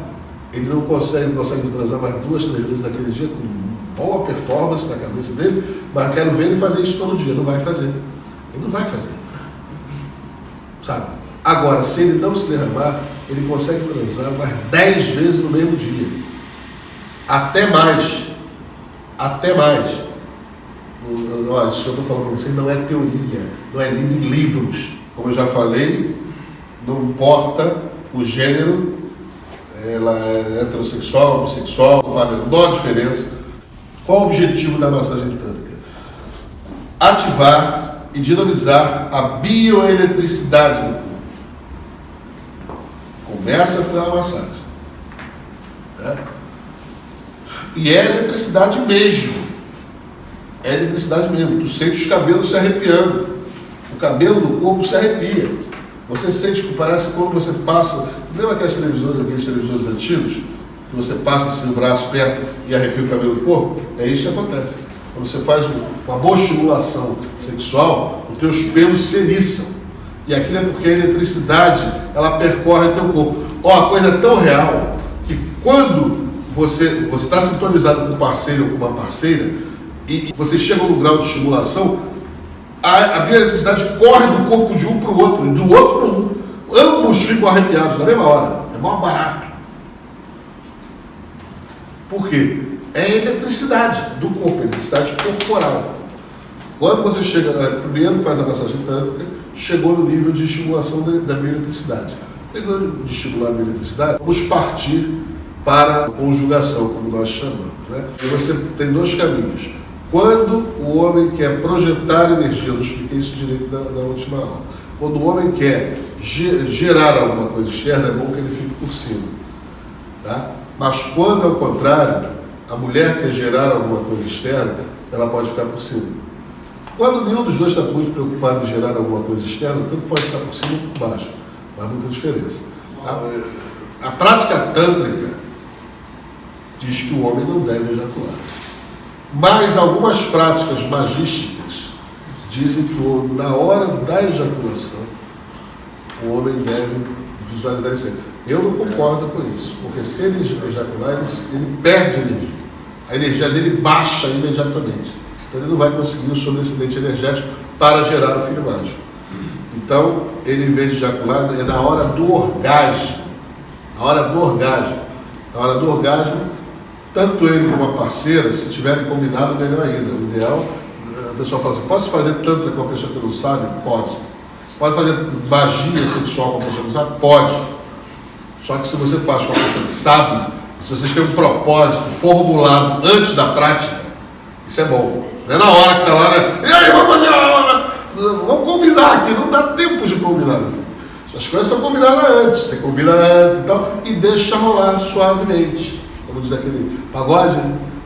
ele não consegue transar mais 2, 3 vezes naquele dia com boa performance na cabeça dele, mas quero ver ele fazer isso todo dia. Não vai fazer. Ele não vai fazer. Sabe? Agora, se ele não se derramar, ele consegue transar mais 10 vezes no mesmo dia. Até mais. Até mais. Olha, isso que eu estou falando para vocês não é teoria, não é lido em livros. Como eu já falei, não importa o gênero, ela é heterossexual, bissexual, não faz a menor diferença. Qual o objetivo da massagem tântrica? Ativar e dinamizar a bioeletricidade do corpo. Começa pela massagem. Né? E é eletricidade mesmo. É eletricidade mesmo. Tu sente os cabelos se arrepiando. O cabelo do corpo se arrepia. Você sente que parece quando você passa. Lembra aqueles televisores antigos? Que você passa assim o braço perto e arrepia o cabelo do corpo? É isso que acontece. Quando você faz uma boa estimulação sexual, os teus pelos se eriçam. E aquilo é porque a eletricidade, ela percorre o teu corpo. Ó, a coisa é tão real que quando você está sintonizado com um parceiro ou com uma parceira e você chega no grau de estimulação, a bioeletricidade corre do corpo de um para o outro, e do outro para um. Ambos ficam arrepiados na mesma hora. É mó barato. Por quê? É a eletricidade do corpo, a eletricidade corporal. Quando você chega, primeiro faz a massagem tântrica, chegou no nível de estimulação da bioeletricidade. Depois de estimular a bioeletricidade, vamos partir para a conjugação, como nós chamamos. Né? E você tem 2 caminhos. Quando o homem quer projetar energia, eu não expliquei isso direito na última aula. Quando o homem quer gerar alguma coisa externa, é bom que ele fique por cima. Tá? Mas quando é o contrário, a mulher quer gerar alguma coisa externa, ela pode ficar por cima. Quando nenhum dos dois está muito preocupado em gerar alguma coisa externa, tanto pode estar por cima ou por baixo. Não há muita diferença. Tá? A prática tântrica diz que o homem não deve ejacular. Mas algumas práticas magísticas dizem que na hora da ejaculação, o homem deve visualizar isso. Eu não concordo com isso, porque se ele ejacular, ele perde energia. A energia dele baixa imediatamente. Então ele não vai conseguir o sobreexcedente energético para gerar o filho mágico. Então, ele, em vez de ejacular, é na hora do orgasmo. Na hora do orgasmo. Na hora do orgasmo, tanto ele como a parceira, se tiverem combinado, melhor ainda. O ideal, a pessoa fala assim, posso fazer tanto com uma pessoa que não sabe? Pode. Pode fazer magia sexual com uma pessoa que não sabe? Pode. Só que se você faz com uma pessoa que sabe, se vocês têm um propósito formulado antes da prática, isso é bom. Não é na hora que está lá, né? E aí, vamos fazer a hora. Vamos combinar aqui, não dá tempo de combinar. As coisas são combinadas antes. Você combina antes e tal, e deixa rolar suavemente. Como diz aquele pagode,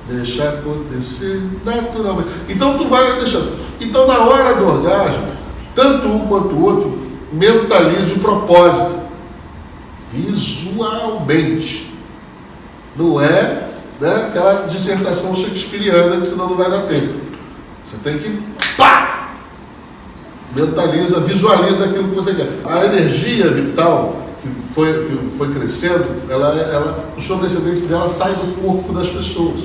deixa acontecer naturalmente. Então tu vai deixando. Então na hora do orgasmo, tanto um quanto o outro mentalize o propósito. Visualmente. Não é, né, aquela dissertação shakespeariana que senão não vai dar tempo. Você tem que mentaliza, visualiza aquilo que você quer. A energia vital que foi crescendo, o sobreexcedente dela sai do corpo das pessoas.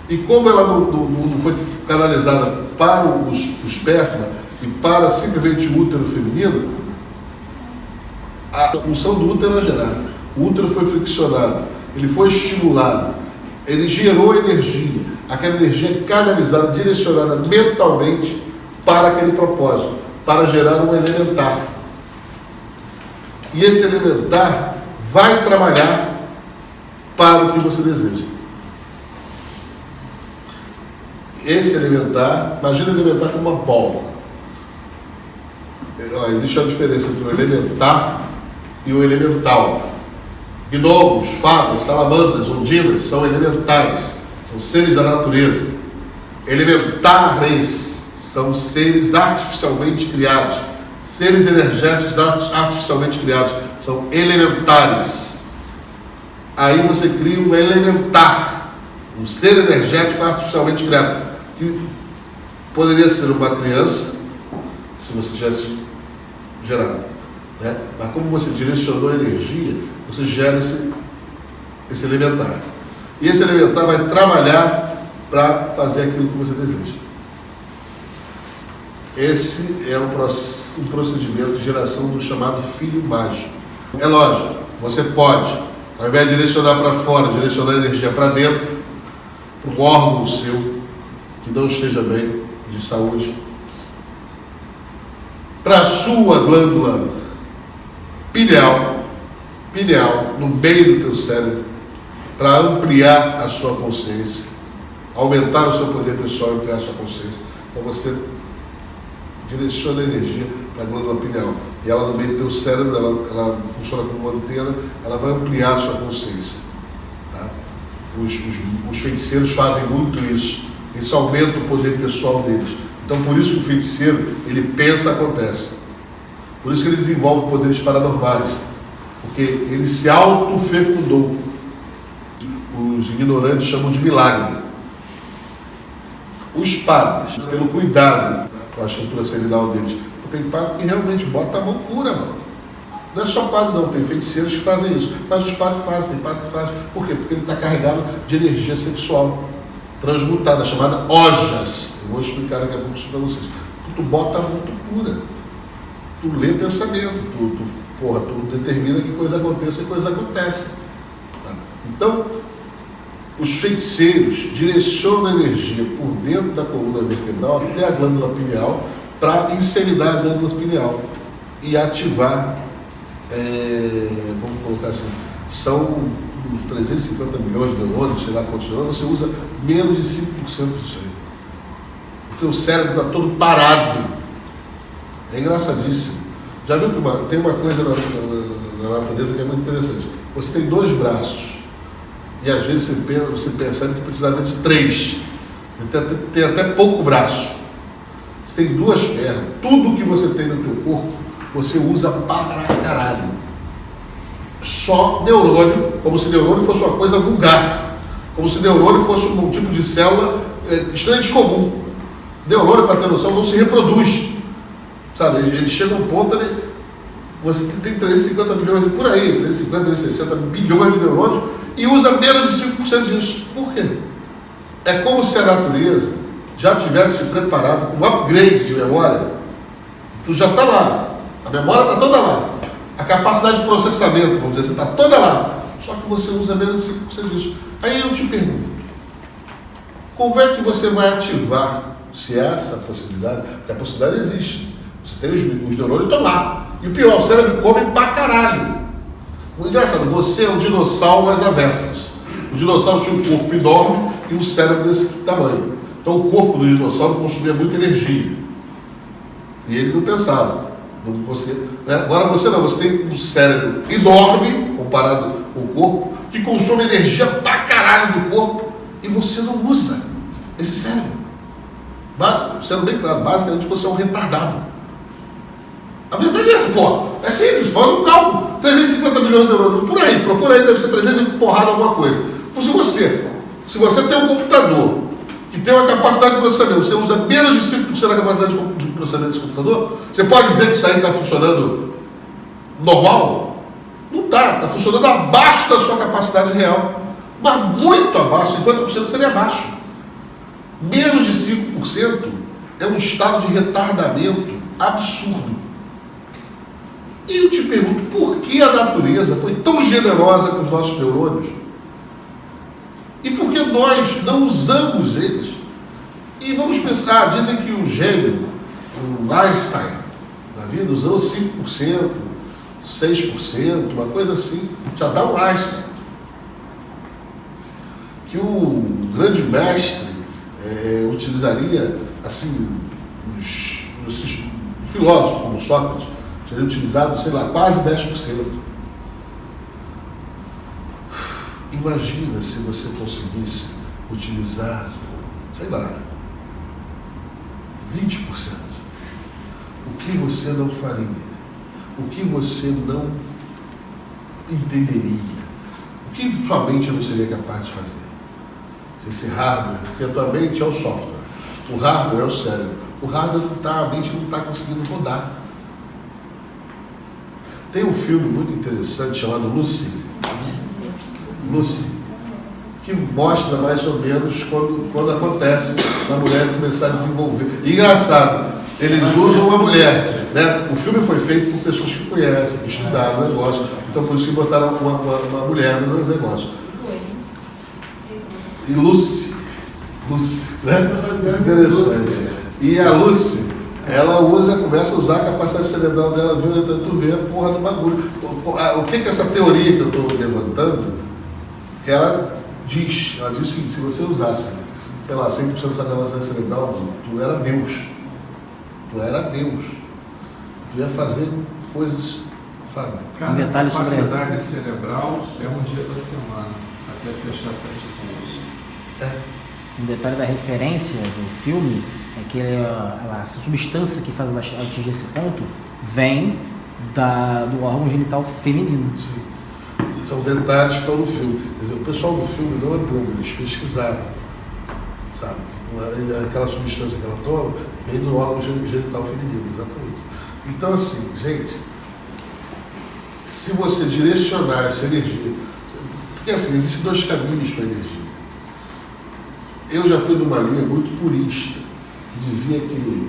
E como ela não foi canalizada para o esperma e para simplesmente o útero feminino, a função do útero é gerar. O útero foi friccionado, ele foi estimulado, ele gerou energia. Aquela energia é canalizada, direcionada mentalmente para aquele propósito, para gerar um elementar. E esse elementar vai trabalhar para o que você deseja. Esse elementar, imagina o elementar como uma bola. Existe uma diferença entre o elementar e o elemental. Gnomos, fadas, salamandras, ondinas são elementais, são seres da natureza. Elementares são seres artificialmente criados, seres energéticos artificialmente criados, são elementares. Aí você cria um elementar, um ser energético artificialmente criado, que poderia ser uma criança, se você tivesse gerado, né? Mas como você direcionou a energia, você gera esse elementar. E esse elementar vai trabalhar para fazer aquilo que você deseja. Esse é um procedimento de geração do chamado filho mágico. É lógico, você pode, ao invés de direcionar para fora, direcionar a energia para dentro, para um órgão seu que não esteja bem de saúde, para a sua glândula pineal, no meio do teu cérebro, para ampliar a sua consciência, aumentar o seu poder pessoal e ampliar a sua consciência. Então você direciona a energia para a glândula pineal. E ela no meio do teu cérebro, ela funciona como uma antena, ela vai ampliar a sua consciência. Tá? Os feiticeiros fazem muito isso. Isso aumenta o poder pessoal deles. Então por isso que o feiticeiro, ele pensa, acontece. Por isso que ele desenvolve poderes paranormais. Porque ele se autofecundou. Os ignorantes chamam de milagre. Os padres, pelo cuidado com a estrutura cerebral deles, tem padre que realmente bota a mão pura, mano. Não é só padre não, tem feiticeiros que fazem isso. Mas os padres fazem, tem padre que faz. Por quê? Porque ele está carregado de energia sexual transmutada, chamada ojas. Eu vou explicar daqui a pouco isso para vocês. Tu bota a mão, tu cura. Tu lê pensamento, tu determina que coisa aconteça e coisa acontece. Tá? Então, os feiticeiros direcionam a energia por dentro da coluna vertebral até a glândula pineal para inseminar a glândula pineal e ativar, vamos colocar assim, são uns 350 milhões de neurônios, sei lá quantos neurônios, você usa menos de 5% disso aí. O teu cérebro está todo parado. É engraçadíssimo. Já viu que tem uma coisa na natureza que é muito interessante. Você tem 2 braços. E às vezes você percebe que precisava de 3. Tem até pouco braço. Você tem 2 pernas. Tudo que você tem no teu corpo, você usa para caralho. Só neurônio, como se neurônio fosse uma coisa vulgar. Como se neurônio fosse um tipo de célula extremamente comum. Neurônio, para ter noção, não se reproduz. Sabe, ele chega a um ponto, você tem 350 milhões, por aí, 350, 360 bilhões de neurônios, e usa menos de 5% disso. Por quê? É como se a natureza já tivesse te preparado com um upgrade de memória. Tu já está lá, a memória está toda lá, a capacidade de processamento, vamos dizer, está toda lá, só que você usa menos de 5% disso. Aí eu te pergunto, como é que você vai ativar, se é essa a possibilidade? Porque a possibilidade existe. Você tem os neurônios estão lá. E o pior, o cérebro come pra caralho. O engraçado, você é um dinossauro às avessas. O dinossauro tinha um corpo enorme e um cérebro desse tamanho. Então o corpo do dinossauro consumia muita energia. E ele não pensava. Não conseguia, né? Agora você não, você tem um cérebro enorme, comparado com o corpo, que consome energia pra caralho do corpo, e você não usa esse cérebro. Sendo bem claro, basicamente você é um retardado. A verdade é essa, pô. É simples, faz um cálculo. 350 milhões de neurônios, por aí, procura aí, deve ser 300 e porrada alguma coisa. Então, se você tem um computador que tem uma capacidade de processamento, você usa menos de 5% da capacidade de processamento desse computador, você pode dizer que isso aí está funcionando normal? Não está funcionando abaixo da sua capacidade real. Mas muito abaixo, 50% seria abaixo. Menos de 5% é um estado de retardamento absurdo. E eu te pergunto, por que a natureza foi tão generosa com os nossos neurônios? E por que nós não usamos eles? E vamos pensar, dizem que um gênio, um Einstein, na vida usou 5%, 6%, uma coisa assim, já dá um Einstein. Que um grande mestre utilizaria, assim, os filósofos como Sócrates, teria utilizado, sei lá, quase 10%. Imagina se você conseguisse utilizar, sei lá, 20%. O que você não faria? O que você não entenderia? O que sua mente não seria capaz de fazer? Esse hardware, porque a tua mente é o software, o hardware é o cérebro. O hardware não está, a mente não está conseguindo rodar. Tem um filme muito interessante chamado Lucy, que mostra mais ou menos quando acontece a mulher começar a desenvolver. E engraçado, eles usam uma mulher, né? O filme foi feito por pessoas que conhecem, que estudaram o negócio, então por isso que botaram uma mulher no negócio. E Lucy, né? Interessante. E a Lucy, ela começa a usar a capacidade cerebral dela violenta, tu vê a porra do bagulho. O que essa teoria que eu estou levantando, que ela diz o seguinte: se você usasse, sei lá, 100% da capacidade cerebral, tu era Deus. Tu era Deus. Tu ia fazer coisas fábricas. Cada capacidade cerebral é um dia da semana, até fechar 7 dias. Um detalhe da referência do filme é que essa substância que faz ela atingir esse ponto vem do órgão genital feminino. Sim. São detalhes que estão no filme. Quer dizer, o pessoal do filme não é bobo, eles pesquisaram, sabe? Aquela substância que ela toma vem do órgão genital feminino, exatamente. Então, assim, gente, se você direcionar essa energia, porque assim, existem 2 caminhos para a energia. Eu já fui numa linha muito purista, que dizia que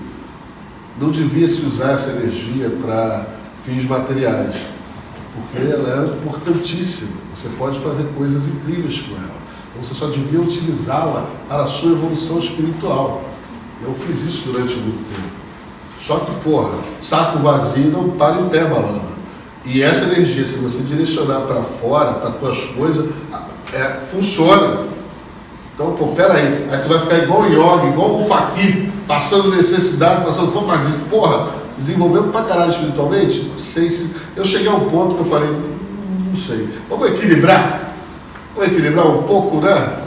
não devia se usar essa energia para fins materiais, porque ela é importantíssima. Você pode fazer coisas incríveis com ela. Então você só devia utilizá-la para a sua evolução espiritual. Eu fiz isso durante muito tempo. Só que, porra, saco vazio não para em pé, malandro. E essa energia, se você direcionar para fora, para as tuas coisas, funciona. Então, pô, peraí, aí tu vai ficar igual o yogi, igual um fakir, passando necessidade, passando fome, mas porra, desenvolvendo pra caralho espiritualmente. Não sei se... Eu cheguei a um ponto que eu falei, não sei, vamos equilibrar um pouco, né?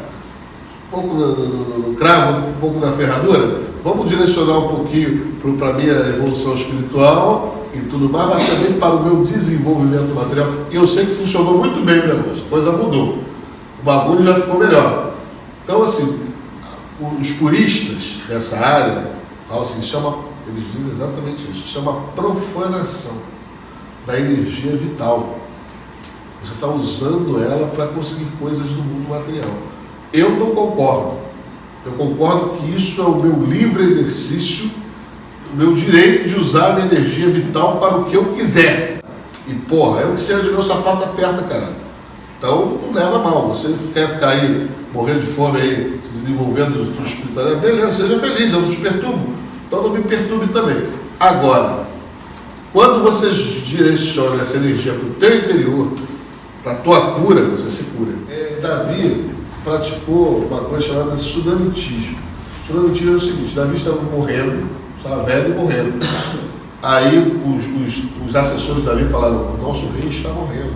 Um pouco no cravo, um pouco na ferradura. Vamos direcionar um pouquinho para a minha evolução espiritual e tudo mais, mas também para o meu desenvolvimento material. E eu sei que funcionou muito bem o negócio, a coisa mudou. O bagulho já ficou melhor. Então, assim, os puristas dessa área falam assim, eles dizem exatamente isso, chama profanação da energia vital. Você está usando ela para conseguir coisas do mundo material. Eu não concordo. Eu concordo que isso é o meu livre exercício, o meu direito de usar a minha energia vital para o que eu quiser. E, porra, é o que seja de meu sapato aperta, cara. Então, não leva mal. Você quer ficar aí, morrendo de fome aí, se desenvolvendo do espiritual, beleza, seja feliz, eu não te perturbo. Então, não me perturbe também. Agora, quando você direciona essa energia para o teu interior, para a tua cura, você se cura. Davi praticou uma coisa chamada tsunamitismo. Tsunamitismo é o seguinte: Davi estava morrendo, estava velho e morrendo. Aí os assessores de Davi falaram: o nosso rei está morrendo.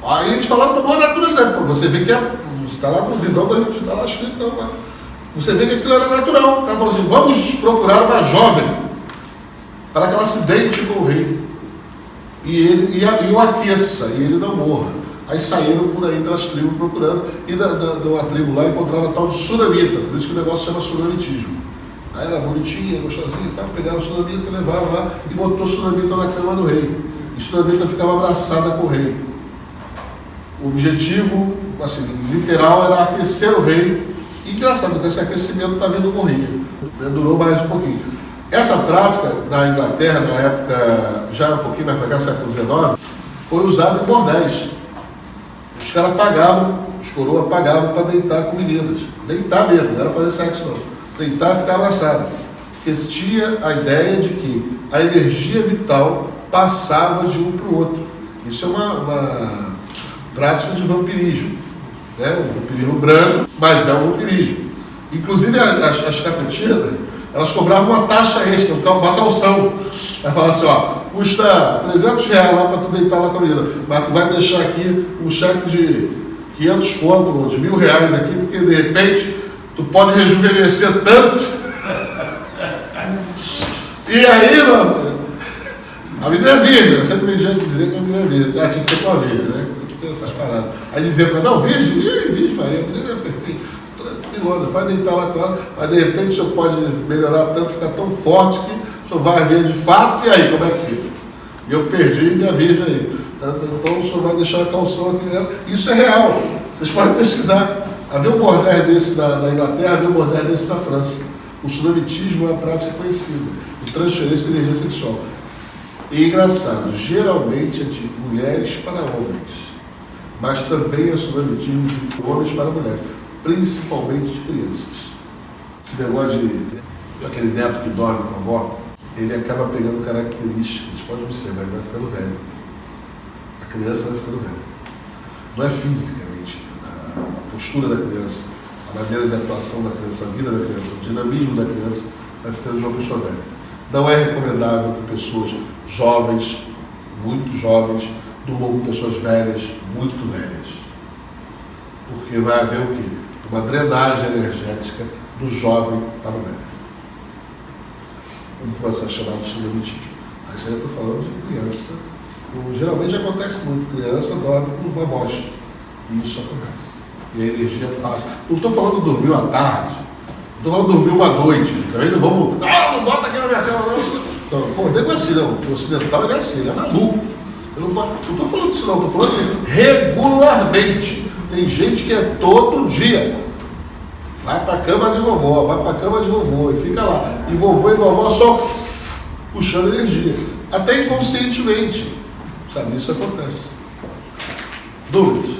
Aí eles falaram com a maior naturalidade. Você vê que está lá no livrão da gente, está lá escrito, não, mas você vê que aquilo era natural. O cara falou assim: vamos procurar uma jovem para que ela se deite com o rei e o aqueça, e ele não morra. Aí saíram por aí pelas tribos procurando, e de uma tribo lá encontraram a tal de sunamita, por isso que o negócio chama sunamitismo. Aí era bonitinha, gostosinha e tal, pegaram o sunamita, levaram lá e botou o sunamita na cama do rei. e Sunamita ficava abraçada com o rei. O objetivo, assim, literal, era aquecer o rei. E engraçado que esse aquecimento está vindo morrer. Durou mais um pouquinho. Essa prática na Inglaterra, na época, já um pouquinho mais para cá, século XIX, foi usada em bordéis. Os caras pagavam, os coroas pagavam para deitar com meninas. Deitar mesmo, não era fazer sexo não. Deitar e ficar abraçado. Porque tinha a ideia de que a energia vital passava de um para o outro. Isso é uma prática de vampirismo. Né? Um vampirismo branco, mas é um vampirismo. Inclusive as cafetinas, elas cobravam uma taxa extra, uma calção. Ela falava assim, ó, custa R$300 lá para tu deitar lá com a menina, mas tu vai deixar aqui um cheque de 500 conto ou de R$1.000 aqui, porque de repente tu pode rejuvenescer tanto. E aí, mano, a menina é virgem, eu sempre tem gente que dizer que a menina é virgem, tinha que ser com a virgem, né? Tem essas paradas. Aí dizia pra ela, não, virgem, Maria, a menina é perfeita, tranquilona, pode deitar lá com ela, mas de repente o senhor pode melhorar tanto, ficar tão forte que o senhor vai ver de fato, e aí, como é que fica? E eu perdi minha virgem aí. Então o senhor vai deixar a calção aqui nela. Isso é real, vocês podem pesquisar. Havia um bordel desse na Inglaterra, havia um bordel desse na França. O sunamitismo é uma prática conhecida, de transferência de energia sexual. E engraçado, geralmente é de mulheres para homens, mas também é sunamitismo de homens para mulheres, principalmente de crianças. Esse negócio de aquele neto que dorme com a avó, ele acaba pegando características, pode observar, ele vai ficando velho. A criança vai ficando velha. Não é fisicamente, a postura da criança, a maneira de atuação da criança, a vida da criança, o dinamismo da criança vai ficando de uma pessoa velha. Não é recomendável que pessoas jovens, muito jovens, durmam com pessoas velhas, muito velhas. Porque vai haver o quê? Uma drenagem energética do jovem para o velho. Um processo chamado de sunamitismo. Aí isso aí eu estou falando de criança. Geralmente acontece muito, criança dorme com uma voz. E isso acontece. E a energia passa. Não estou falando de dormir à tarde, não estou falando de dormir uma noite. Também não vamos. Não bota aqui na minha cama, não. Então, pô, não é assim, não. O ocidental ele é assim, ele é maluco. Eu não estou falando disso, não. Estou falando assim, regularmente. Tem gente que é todo dia. Vai para a cama de vovó, vai para a cama de vovô e fica lá. E vovô e vovó só puxando energia. Até inconscientemente. Sabe, isso acontece. Dúvidas?